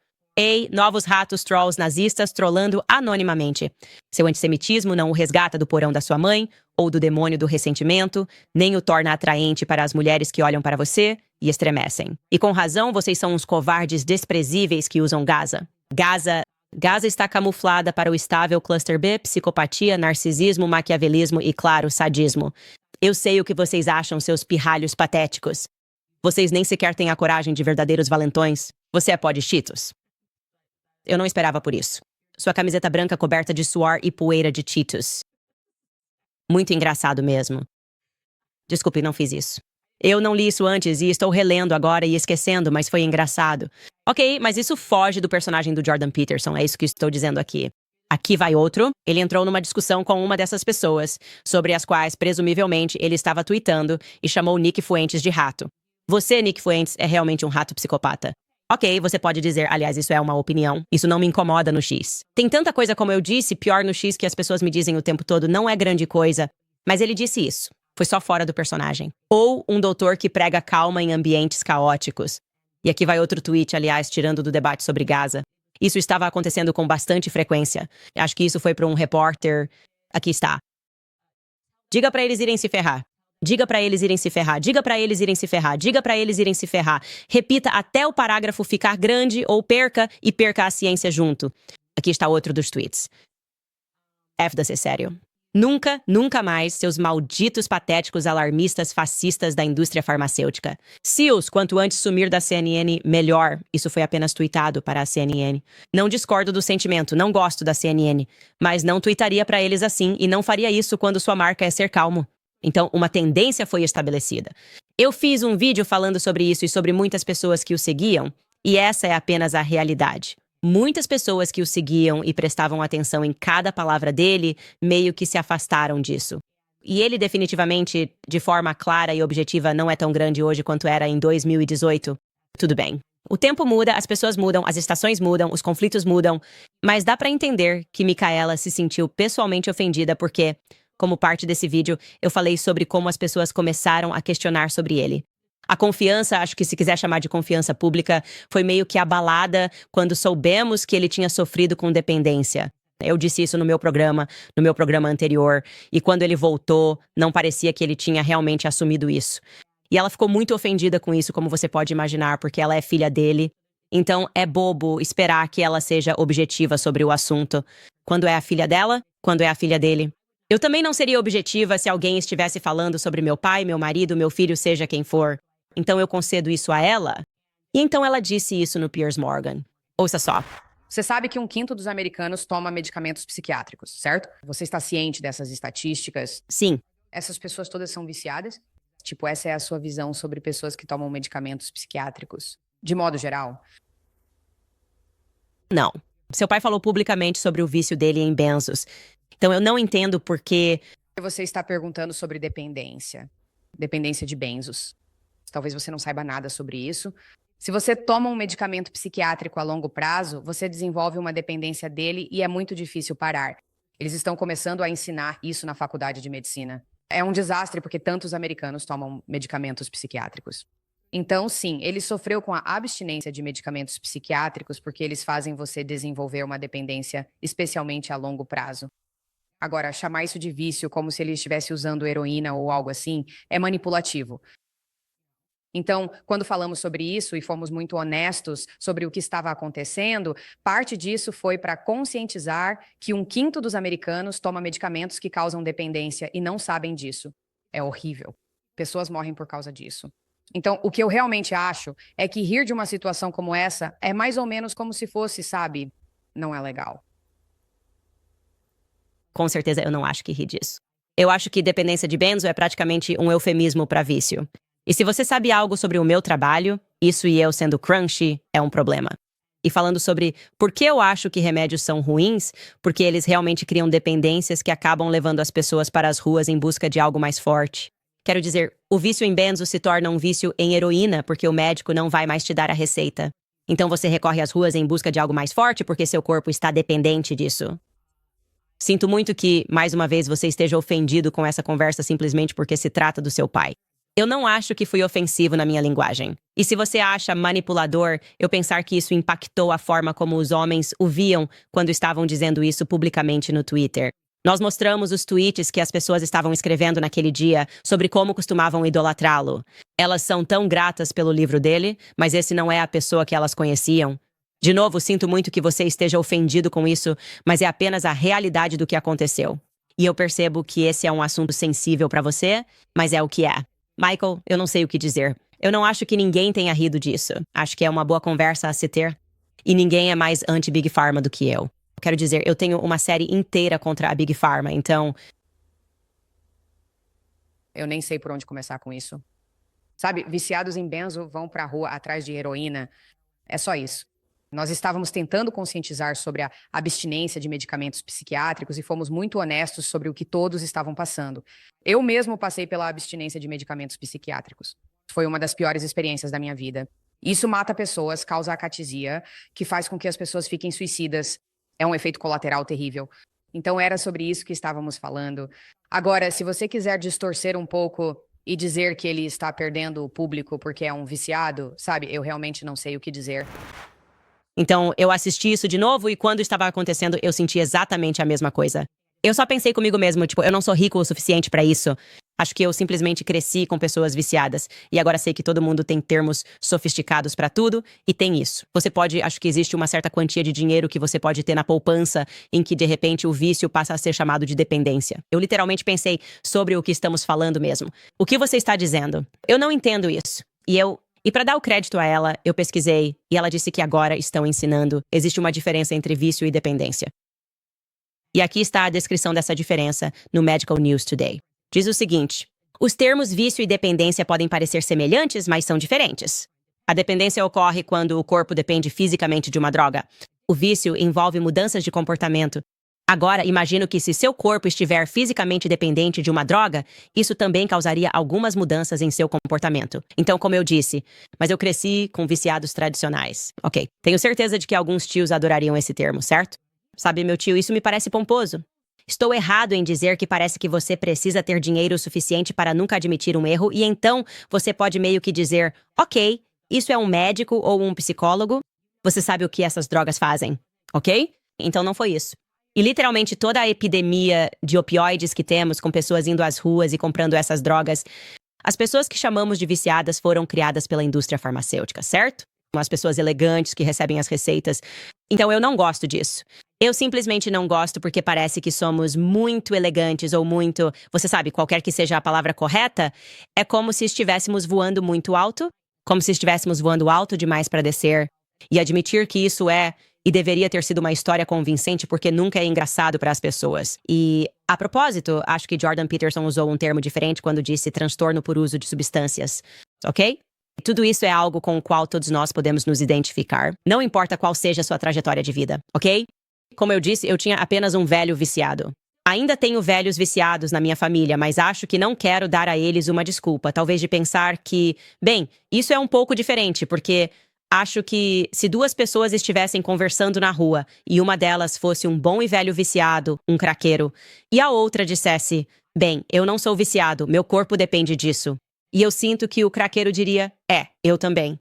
Speaker 1: Novos ratos trolls nazistas trollando anonimamente. Seu antissemitismo não o resgata do porão da sua mãe, ou do demônio do ressentimento, nem o torna atraente para as mulheres que olham para você e estremecem. E com razão, vocês são uns covardes desprezíveis que usam Gaza. Gaza está camuflada para o estável cluster B, psicopatia, narcisismo, maquiavelismo e, claro, sadismo. Eu sei o que vocês acham, seus pirralhos patéticos. Vocês nem sequer têm a coragem de verdadeiros valentões. Você é pó de Cheetos. Eu não esperava por isso. Sua camiseta branca coberta de suor e poeira de Cheetos. Muito engraçado mesmo. Desculpe, não fiz isso. Eu não li isso antes e estou relendo agora e esquecendo, mas foi engraçado. Ok, mas isso foge do personagem do Jordan Peterson, é isso que estou dizendo aqui. Aqui vai outro. Ele entrou numa discussão com uma dessas pessoas, sobre as quais, presumivelmente, ele estava tweetando e chamou Nick Fuentes de rato. Você, Nick Fuentes, é realmente um rato psicopata. Ok, você pode dizer, aliás, isso é uma opinião. Isso não me incomoda no X. Tem tanta coisa, como eu disse, pior no X que as pessoas me dizem o tempo todo, não é grande coisa. Mas ele disse isso. Foi só fora do personagem. Ou um doutor que prega calma em ambientes caóticos. E aqui vai outro tweet, aliás, tirando do debate sobre Gaza. Isso estava acontecendo com bastante frequência. Acho que isso foi para um repórter. Aqui está. Diga para eles irem se ferrar. Diga para eles irem se ferrar. Diga para eles irem se ferrar. Diga para eles irem se ferrar. Repita até o parágrafo ficar grande ou perca e perca a ciência junto. Aqui está outro dos tweets. F da ser sério. Nunca, nunca mais, seus malditos patéticos alarmistas fascistas da indústria farmacêutica. SEALs, quanto antes sumir da CNN, melhor. Isso foi apenas tweetado para a CNN. Não discordo do sentimento, não gosto da CNN. Mas não tweetaria para eles assim e não faria isso quando sua marca é ser calmo. Então, uma tendência foi estabelecida. Eu fiz um vídeo falando sobre isso e sobre muitas pessoas que o seguiam, e essa é apenas a realidade. Muitas pessoas que o seguiam e prestavam atenção em cada palavra dele, meio que se afastaram disso. E ele definitivamente, de forma clara e objetiva, não é tão grande hoje quanto era em 2018. Tudo bem. O tempo muda, as pessoas mudam, as estações mudam, os conflitos mudam, mas dá para entender que Micaela se sentiu pessoalmente ofendida porque, como parte desse vídeo, eu falei sobre como as pessoas começaram a questionar sobre ele. A confiança, acho que se quiser chamar de confiança pública, foi meio que abalada quando soubemos que ele tinha sofrido com dependência. Eu disse isso no meu programa anterior, e quando ele voltou, não parecia que ele tinha realmente assumido isso. E ela ficou muito ofendida com isso, como você pode imaginar, porque ela é filha dele. Então, é bobo esperar que ela seja objetiva sobre o assunto. Quando é a filha dela, quando é a filha dele. Eu também não seria objetiva se alguém estivesse falando sobre meu pai, meu marido, meu filho, seja quem for. Então eu concedo isso a ela. E então ela disse isso no Piers Morgan. Ouça só.
Speaker 11: Você sabe que 1/5 dos americanos toma medicamentos psiquiátricos, certo? Você está ciente dessas estatísticas?
Speaker 1: Sim.
Speaker 11: Essas pessoas todas são viciadas? Tipo, essa é a sua visão sobre pessoas que tomam medicamentos psiquiátricos? De modo geral?
Speaker 1: Não. Seu pai falou publicamente sobre o vício dele em benzos. Então eu não entendo por que...
Speaker 11: Você está perguntando sobre dependência. Dependência de benzos. Talvez você não saiba nada sobre isso. Se você toma um medicamento psiquiátrico a longo prazo, você desenvolve uma dependência dele e é muito difícil parar. Eles estão começando a ensinar isso na faculdade de medicina. É um desastre porque tantos americanos tomam medicamentos psiquiátricos. Então, sim, ele sofreu com a abstinência de medicamentos psiquiátricos porque eles fazem você desenvolver uma dependência, especialmente a longo prazo. Agora, chamar isso de vício como se ele estivesse usando heroína ou algo assim é manipulativo. Então, quando falamos sobre isso e fomos muito honestos sobre o que estava acontecendo, parte disso foi para conscientizar que 1/5 dos americanos toma medicamentos que causam dependência e não sabem disso. É horrível. Pessoas morrem por causa disso. Então, o que eu realmente acho é que rir de uma situação como essa é mais ou menos como se fosse, sabe, não é legal.
Speaker 1: Com certeza eu não acho que ri disso. Eu acho que dependência de benzo é praticamente um eufemismo para vício. E se você sabe algo sobre o meu trabalho, isso e eu sendo crunchy é um problema. E falando sobre por que eu acho que remédios são ruins, porque eles realmente criam dependências que acabam levando as pessoas para as ruas em busca de algo mais forte. Quero dizer, o vício em benzo se torna um vício em heroína porque o médico não vai mais te dar a receita. Então você recorre às ruas em busca de algo mais forte porque seu corpo está dependente disso. Sinto muito que, mais uma vez, você esteja ofendido com essa conversa simplesmente porque se trata do seu pai. Eu não acho que fui ofensivo na minha linguagem. E se você acha manipulador eu pensar que isso impactou a forma como os homens o viam quando estavam dizendo isso publicamente no Twitter. Nós mostramos os tweets que as pessoas estavam escrevendo naquele dia sobre como costumavam idolatrá-lo. Elas são tão gratas pelo livro dele, mas esse não é a pessoa que elas conheciam. De novo, sinto muito que você esteja ofendido com isso, mas é apenas a realidade do que aconteceu. E eu percebo que esse é um assunto sensível para você, mas é o que é. Michael, eu não sei o que dizer. Eu não acho que ninguém tenha rido disso. Acho que é uma boa conversa a se ter. E ninguém é mais anti-Big Pharma do que eu. Quero dizer, eu tenho uma série inteira contra a Big Pharma, então...
Speaker 11: Eu nem sei por onde começar com isso. Sabe, viciados em benzo vão pra rua atrás de heroína. É só isso. Nós estávamos tentando conscientizar sobre a abstinência de medicamentos psiquiátricos e fomos muito honestos sobre o que todos estavam passando. Eu mesmo passei pela abstinência de medicamentos psiquiátricos. Foi uma das piores experiências da minha vida. Isso mata pessoas, causa acatesia, que faz com que as pessoas fiquem suicidas. É um efeito colateral terrível. Então era sobre isso que estávamos falando. Agora, se você quiser distorcer um pouco e dizer que ele está perdendo o público porque é um viciado, sabe, eu realmente não sei o que dizer.
Speaker 1: Então, eu assisti isso de novo e quando estava acontecendo, eu senti exatamente a mesma coisa. Eu só pensei comigo mesmo, tipo, eu não sou rico o suficiente pra isso. Acho que eu simplesmente cresci com pessoas viciadas. E agora sei que todo mundo tem termos sofisticados pra tudo, e tem isso. Você pode, acho que existe uma certa quantia de dinheiro que você pode ter na poupança, em que de repente o vício passa a ser chamado de dependência. Eu literalmente pensei sobre o que estamos falando mesmo. O que você está dizendo? Eu não entendo isso. E para dar o crédito a ela, eu pesquisei, e ela disse que agora estão ensinando. Existe uma diferença entre vício e dependência. E aqui está a descrição dessa diferença no Medical News Today. Diz o seguinte: os termos vício e dependência podem parecer semelhantes, mas são diferentes. A dependência ocorre quando o corpo depende fisicamente de uma droga. O vício envolve mudanças de comportamento. Agora, imagino que se seu corpo estiver fisicamente dependente de uma droga, isso também causaria algumas mudanças em seu comportamento. Então, como eu disse, mas eu cresci com viciados tradicionais. Ok, tenho certeza de que alguns tios adorariam esse termo, certo? Sabe, meu tio, isso me parece pomposo. Estou errado em dizer que parece que você precisa ter dinheiro suficiente para nunca admitir um erro e então você pode meio que dizer, ok, isso é um médico ou um psicólogo, você sabe o que essas drogas fazem, ok? Então não foi isso. E literalmente toda a epidemia de opioides que temos com pessoas indo às ruas e comprando essas drogas, as pessoas que chamamos de viciadas foram criadas pela indústria farmacêutica, certo? As pessoas elegantes que recebem as receitas. Então eu não gosto disso. Eu simplesmente não gosto porque parece que somos muito elegantes ou muito... Você sabe, qualquer que seja a palavra correta, é como se estivéssemos voando muito alto, como se estivéssemos voando alto demais para descer. E admitir que isso é... E deveria ter sido uma história convincente porque nunca é engraçado para as pessoas. E, a propósito, acho que Jordan Peterson usou um termo diferente quando disse transtorno por uso de substâncias. Ok? Tudo isso é algo com o qual todos nós podemos nos identificar. Não importa qual seja a sua trajetória de vida, ok? Como eu disse, eu tinha apenas um velho viciado. Ainda tenho velhos viciados na minha família, mas acho que não quero dar a eles uma desculpa. Talvez de pensar que, bem, isso é um pouco diferente, porque... Acho que se duas pessoas estivessem conversando na rua e uma delas fosse um bom e velho viciado, um craqueiro, e a outra dissesse, bem, eu não sou viciado, meu corpo depende disso. E eu sinto que o craqueiro diria, eu também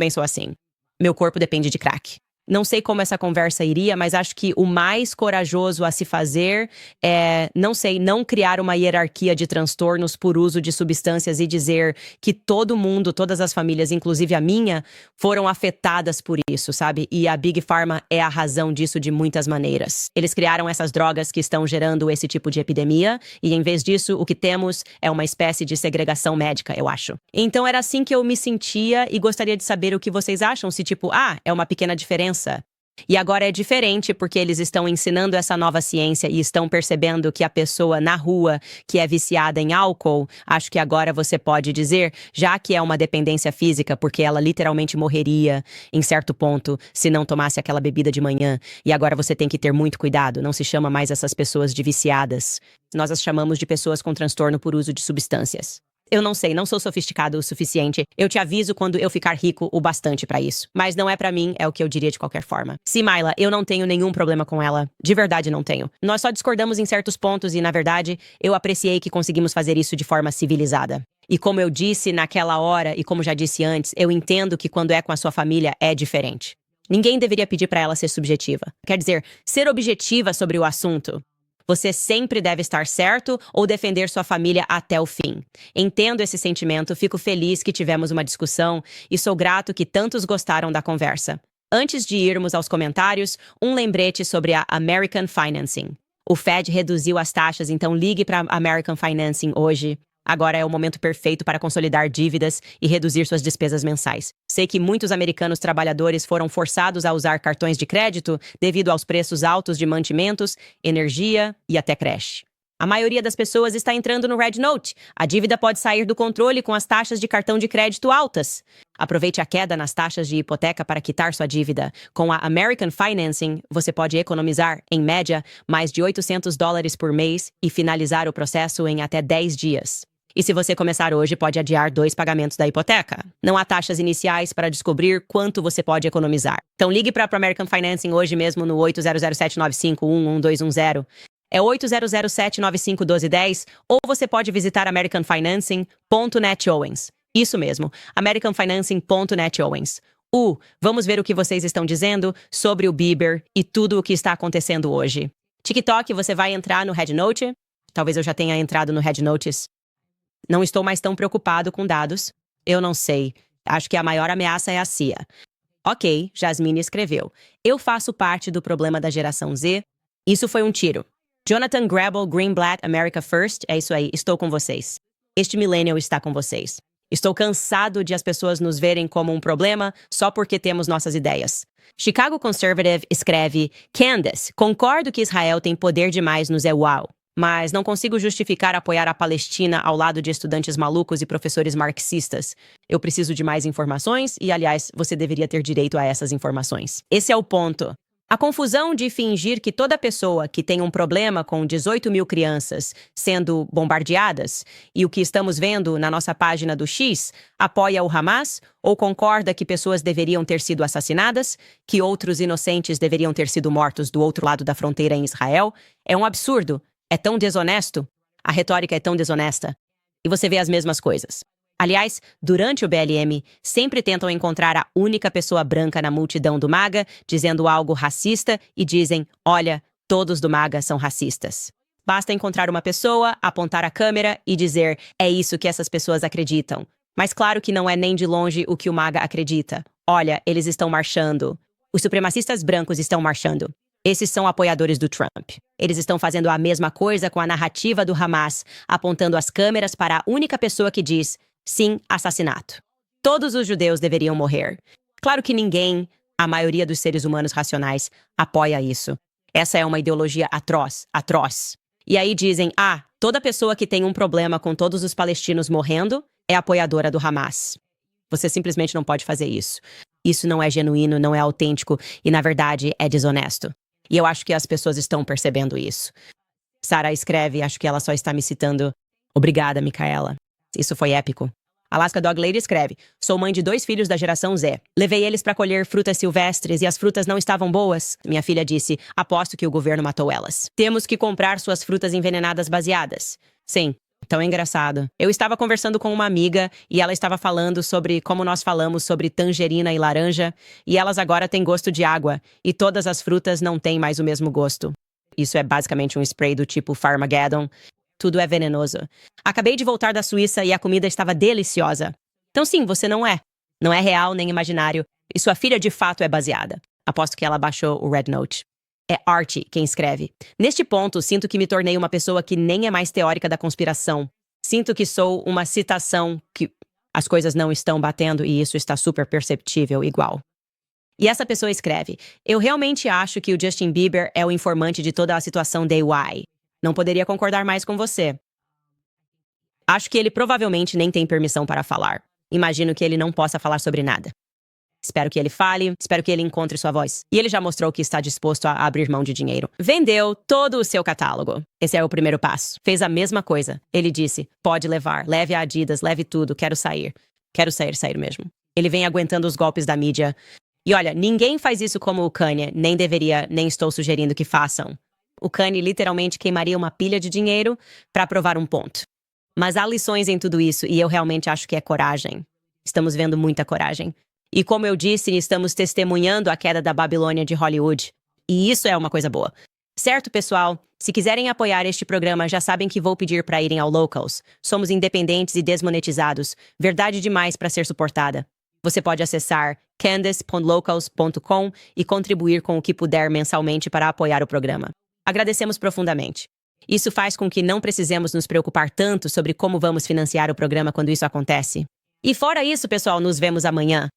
Speaker 1: sou assim. Meu corpo depende de crack. Não sei como essa conversa iria, mas acho que o mais corajoso a se fazer é, não criar uma hierarquia de transtornos por uso de substâncias e dizer que todo mundo, todas as famílias, inclusive a minha, foram afetadas por isso, sabe? E a Big Pharma é a razão disso de muitas maneiras. Eles criaram essas drogas que estão gerando esse tipo de epidemia e, em vez disso, o que temos é uma espécie de segregação médica, eu acho. Então era assim que eu me sentia e gostaria de saber o que vocês acham, se tipo, é uma pequena diferença. E agora é diferente porque eles estão ensinando essa nova ciência e estão percebendo que a pessoa na rua que é viciada em álcool, acho que agora você pode dizer, já que é uma dependência física, porque ela literalmente morreria em certo ponto se não tomasse aquela bebida de manhã. E agora você tem que ter muito cuidado, não se chama mais essas pessoas de viciadas. Nós as chamamos de pessoas com transtorno por uso de substâncias. Eu não sei, não sou sofisticado o suficiente. Eu te aviso quando eu ficar rico o bastante pra isso. Mas não é pra mim, é o que eu diria de qualquer forma. Sim, Myla, eu não tenho nenhum problema com ela. De verdade não tenho. Nós só discordamos em certos pontos e, na verdade, eu apreciei que conseguimos fazer isso de forma civilizada. E como eu disse naquela hora, e como já disse antes, eu entendo que quando é com a sua família é diferente. Ninguém deveria pedir pra ela ser subjetiva. Quer dizer, ser objetiva sobre o assunto. Você sempre deve estar certo ou defender sua família até o fim. Entendo esse sentimento, fico feliz que tivemos uma discussão e sou grato que tantos gostaram da conversa. Antes de irmos aos comentários, um lembrete sobre a American Financing. O Fed reduziu as taxas, então ligue para a American Financing hoje. Agora é o momento perfeito para consolidar dívidas e reduzir suas despesas mensais. Sei que muitos americanos trabalhadores foram forçados a usar cartões de crédito devido aos preços altos de mantimentos, energia e até creche. A maioria das pessoas está entrando no Red Note. A dívida pode sair do controle com as taxas de cartão de crédito altas. Aproveite a queda nas taxas de hipoteca para quitar sua dívida. Com a American Financing, você pode economizar, em média, mais de $800 por mês e finalizar o processo em até 10 dias. E se você começar hoje, pode adiar 2 pagamentos da hipoteca. Não há taxas iniciais para descobrir quanto você pode economizar. Então ligue para a American Financing hoje mesmo no 800795111210. É 8007951210 ou você pode visitar americanfinancing.net Owens. Isso mesmo, americanfinancing.net Owens. Vamos ver o que vocês estão dizendo sobre o Bieber e tudo o que está acontecendo hoje. TikTok, você vai entrar no Red Note? Talvez eu já tenha entrado no Red Notice. Não estou mais tão preocupado com dados. Eu não sei. Acho que a maior ameaça é a CIA. Ok, Jasmine escreveu. Eu faço parte do problema da geração Z. Isso foi um tiro. Jonathan Grable, Greenblatt, America First. É isso aí, estou com vocês. Este millennial está com vocês. Estou cansado de as pessoas nos verem como um problema só porque temos nossas ideias. Chicago Conservative escreve, Candace, concordo que Israel tem poder demais no Zewal. Mas não consigo justificar apoiar a Palestina ao lado de estudantes malucos e professores marxistas. Eu preciso de mais informações e, aliás, você deveria ter direito a essas informações. Esse é o ponto. A confusão de fingir que toda pessoa que tem um problema com 18 mil crianças sendo bombardeadas e o que estamos vendo na nossa página do X apoia o Hamas ou concorda que pessoas deveriam ter sido assassinadas, que outros inocentes deveriam ter sido mortos do outro lado da fronteira em Israel, é um absurdo. É tão desonesto. A retórica é tão desonesta. E você vê as mesmas coisas. Aliás, durante o BLM, sempre tentam encontrar a única pessoa branca na multidão do MAGA, dizendo algo racista e dizem, olha, todos do MAGA são racistas. Basta encontrar uma pessoa, apontar a câmera e dizer, é isso que essas pessoas acreditam. Mas claro que não é nem de longe o que o MAGA acredita. Olha, eles estão marchando. Os supremacistas brancos estão marchando. Esses são apoiadores do Trump. Eles estão fazendo a mesma coisa com a narrativa do Hamas, apontando as câmeras para a única pessoa que diz, sim, assassinato. Todos os judeus deveriam morrer. Claro que ninguém, a maioria dos seres humanos racionais, apoia isso. Essa é uma ideologia atroz, atroz. E aí dizem, toda pessoa que tem um problema com todos os palestinos morrendo é apoiadora do Hamas. Você simplesmente não pode fazer isso. Isso não é genuíno, não é autêntico e, na verdade, é desonesto. E eu acho que as pessoas estão percebendo isso. Sarah escreve, acho que ela só está me citando. Obrigada, Micaela. Isso foi épico. Alaska Dog Lady escreve, sou mãe de 2 filhos da geração Z. Levei eles para colher frutas silvestres e as frutas não estavam boas. Minha filha disse, aposto que o governo matou elas. Temos que comprar suas frutas envenenadas baseadas. Sim, Tão engraçado. Eu estava conversando com uma amiga e ela estava falando sobre como nós falamos sobre tangerina e laranja e elas agora têm gosto de água e todas as frutas não têm mais o mesmo gosto. Isso é basicamente um spray do tipo Farmageddon. Tudo é venenoso. Acabei de voltar da Suíça e a comida estava deliciosa. Então sim, você não é. Não é real nem imaginário e sua filha de fato é baseada. Aposto que ela baixou o Red Note. É Archie quem escreve. Neste ponto, sinto que me tornei uma pessoa que nem é mais teórica da conspiração. Sinto que sou uma citação que as coisas não estão batendo e isso está super perceptível igual. E essa pessoa escreve: eu realmente acho que o Justin Bieber é o informante de toda a situação DIY. Não poderia concordar mais com você. Acho que ele provavelmente nem tem permissão para falar. Imagino que ele não possa falar sobre nada. Espero que ele fale, espero que ele encontre sua voz. E ele já mostrou que está disposto a abrir mão de dinheiro. Vendeu todo o seu catálogo. Esse é o primeiro passo. Fez a mesma coisa. Ele disse, pode levar, leve a Adidas, leve tudo, quero sair. Quero sair mesmo. Ele vem aguentando os golpes da mídia. E olha, ninguém faz isso como o Kanye, nem deveria, nem estou sugerindo que façam. O Kanye literalmente queimaria uma pilha de dinheiro para provar um ponto. Mas há lições em tudo isso e eu realmente acho que é coragem. Estamos vendo muita coragem. E como eu disse, estamos testemunhando a queda da Babilônia de Hollywood. E isso é uma coisa boa. Certo, pessoal? Se quiserem apoiar este programa, já sabem que vou pedir para irem ao Locals. Somos independentes e desmonetizados. Verdade demais para ser suportada. Você pode acessar candice.locals.com e contribuir com o que puder mensalmente para apoiar o programa. Agradecemos profundamente. Isso faz com que não precisemos nos preocupar tanto sobre como vamos financiar o programa quando isso acontece. E fora isso, pessoal, nos vemos amanhã.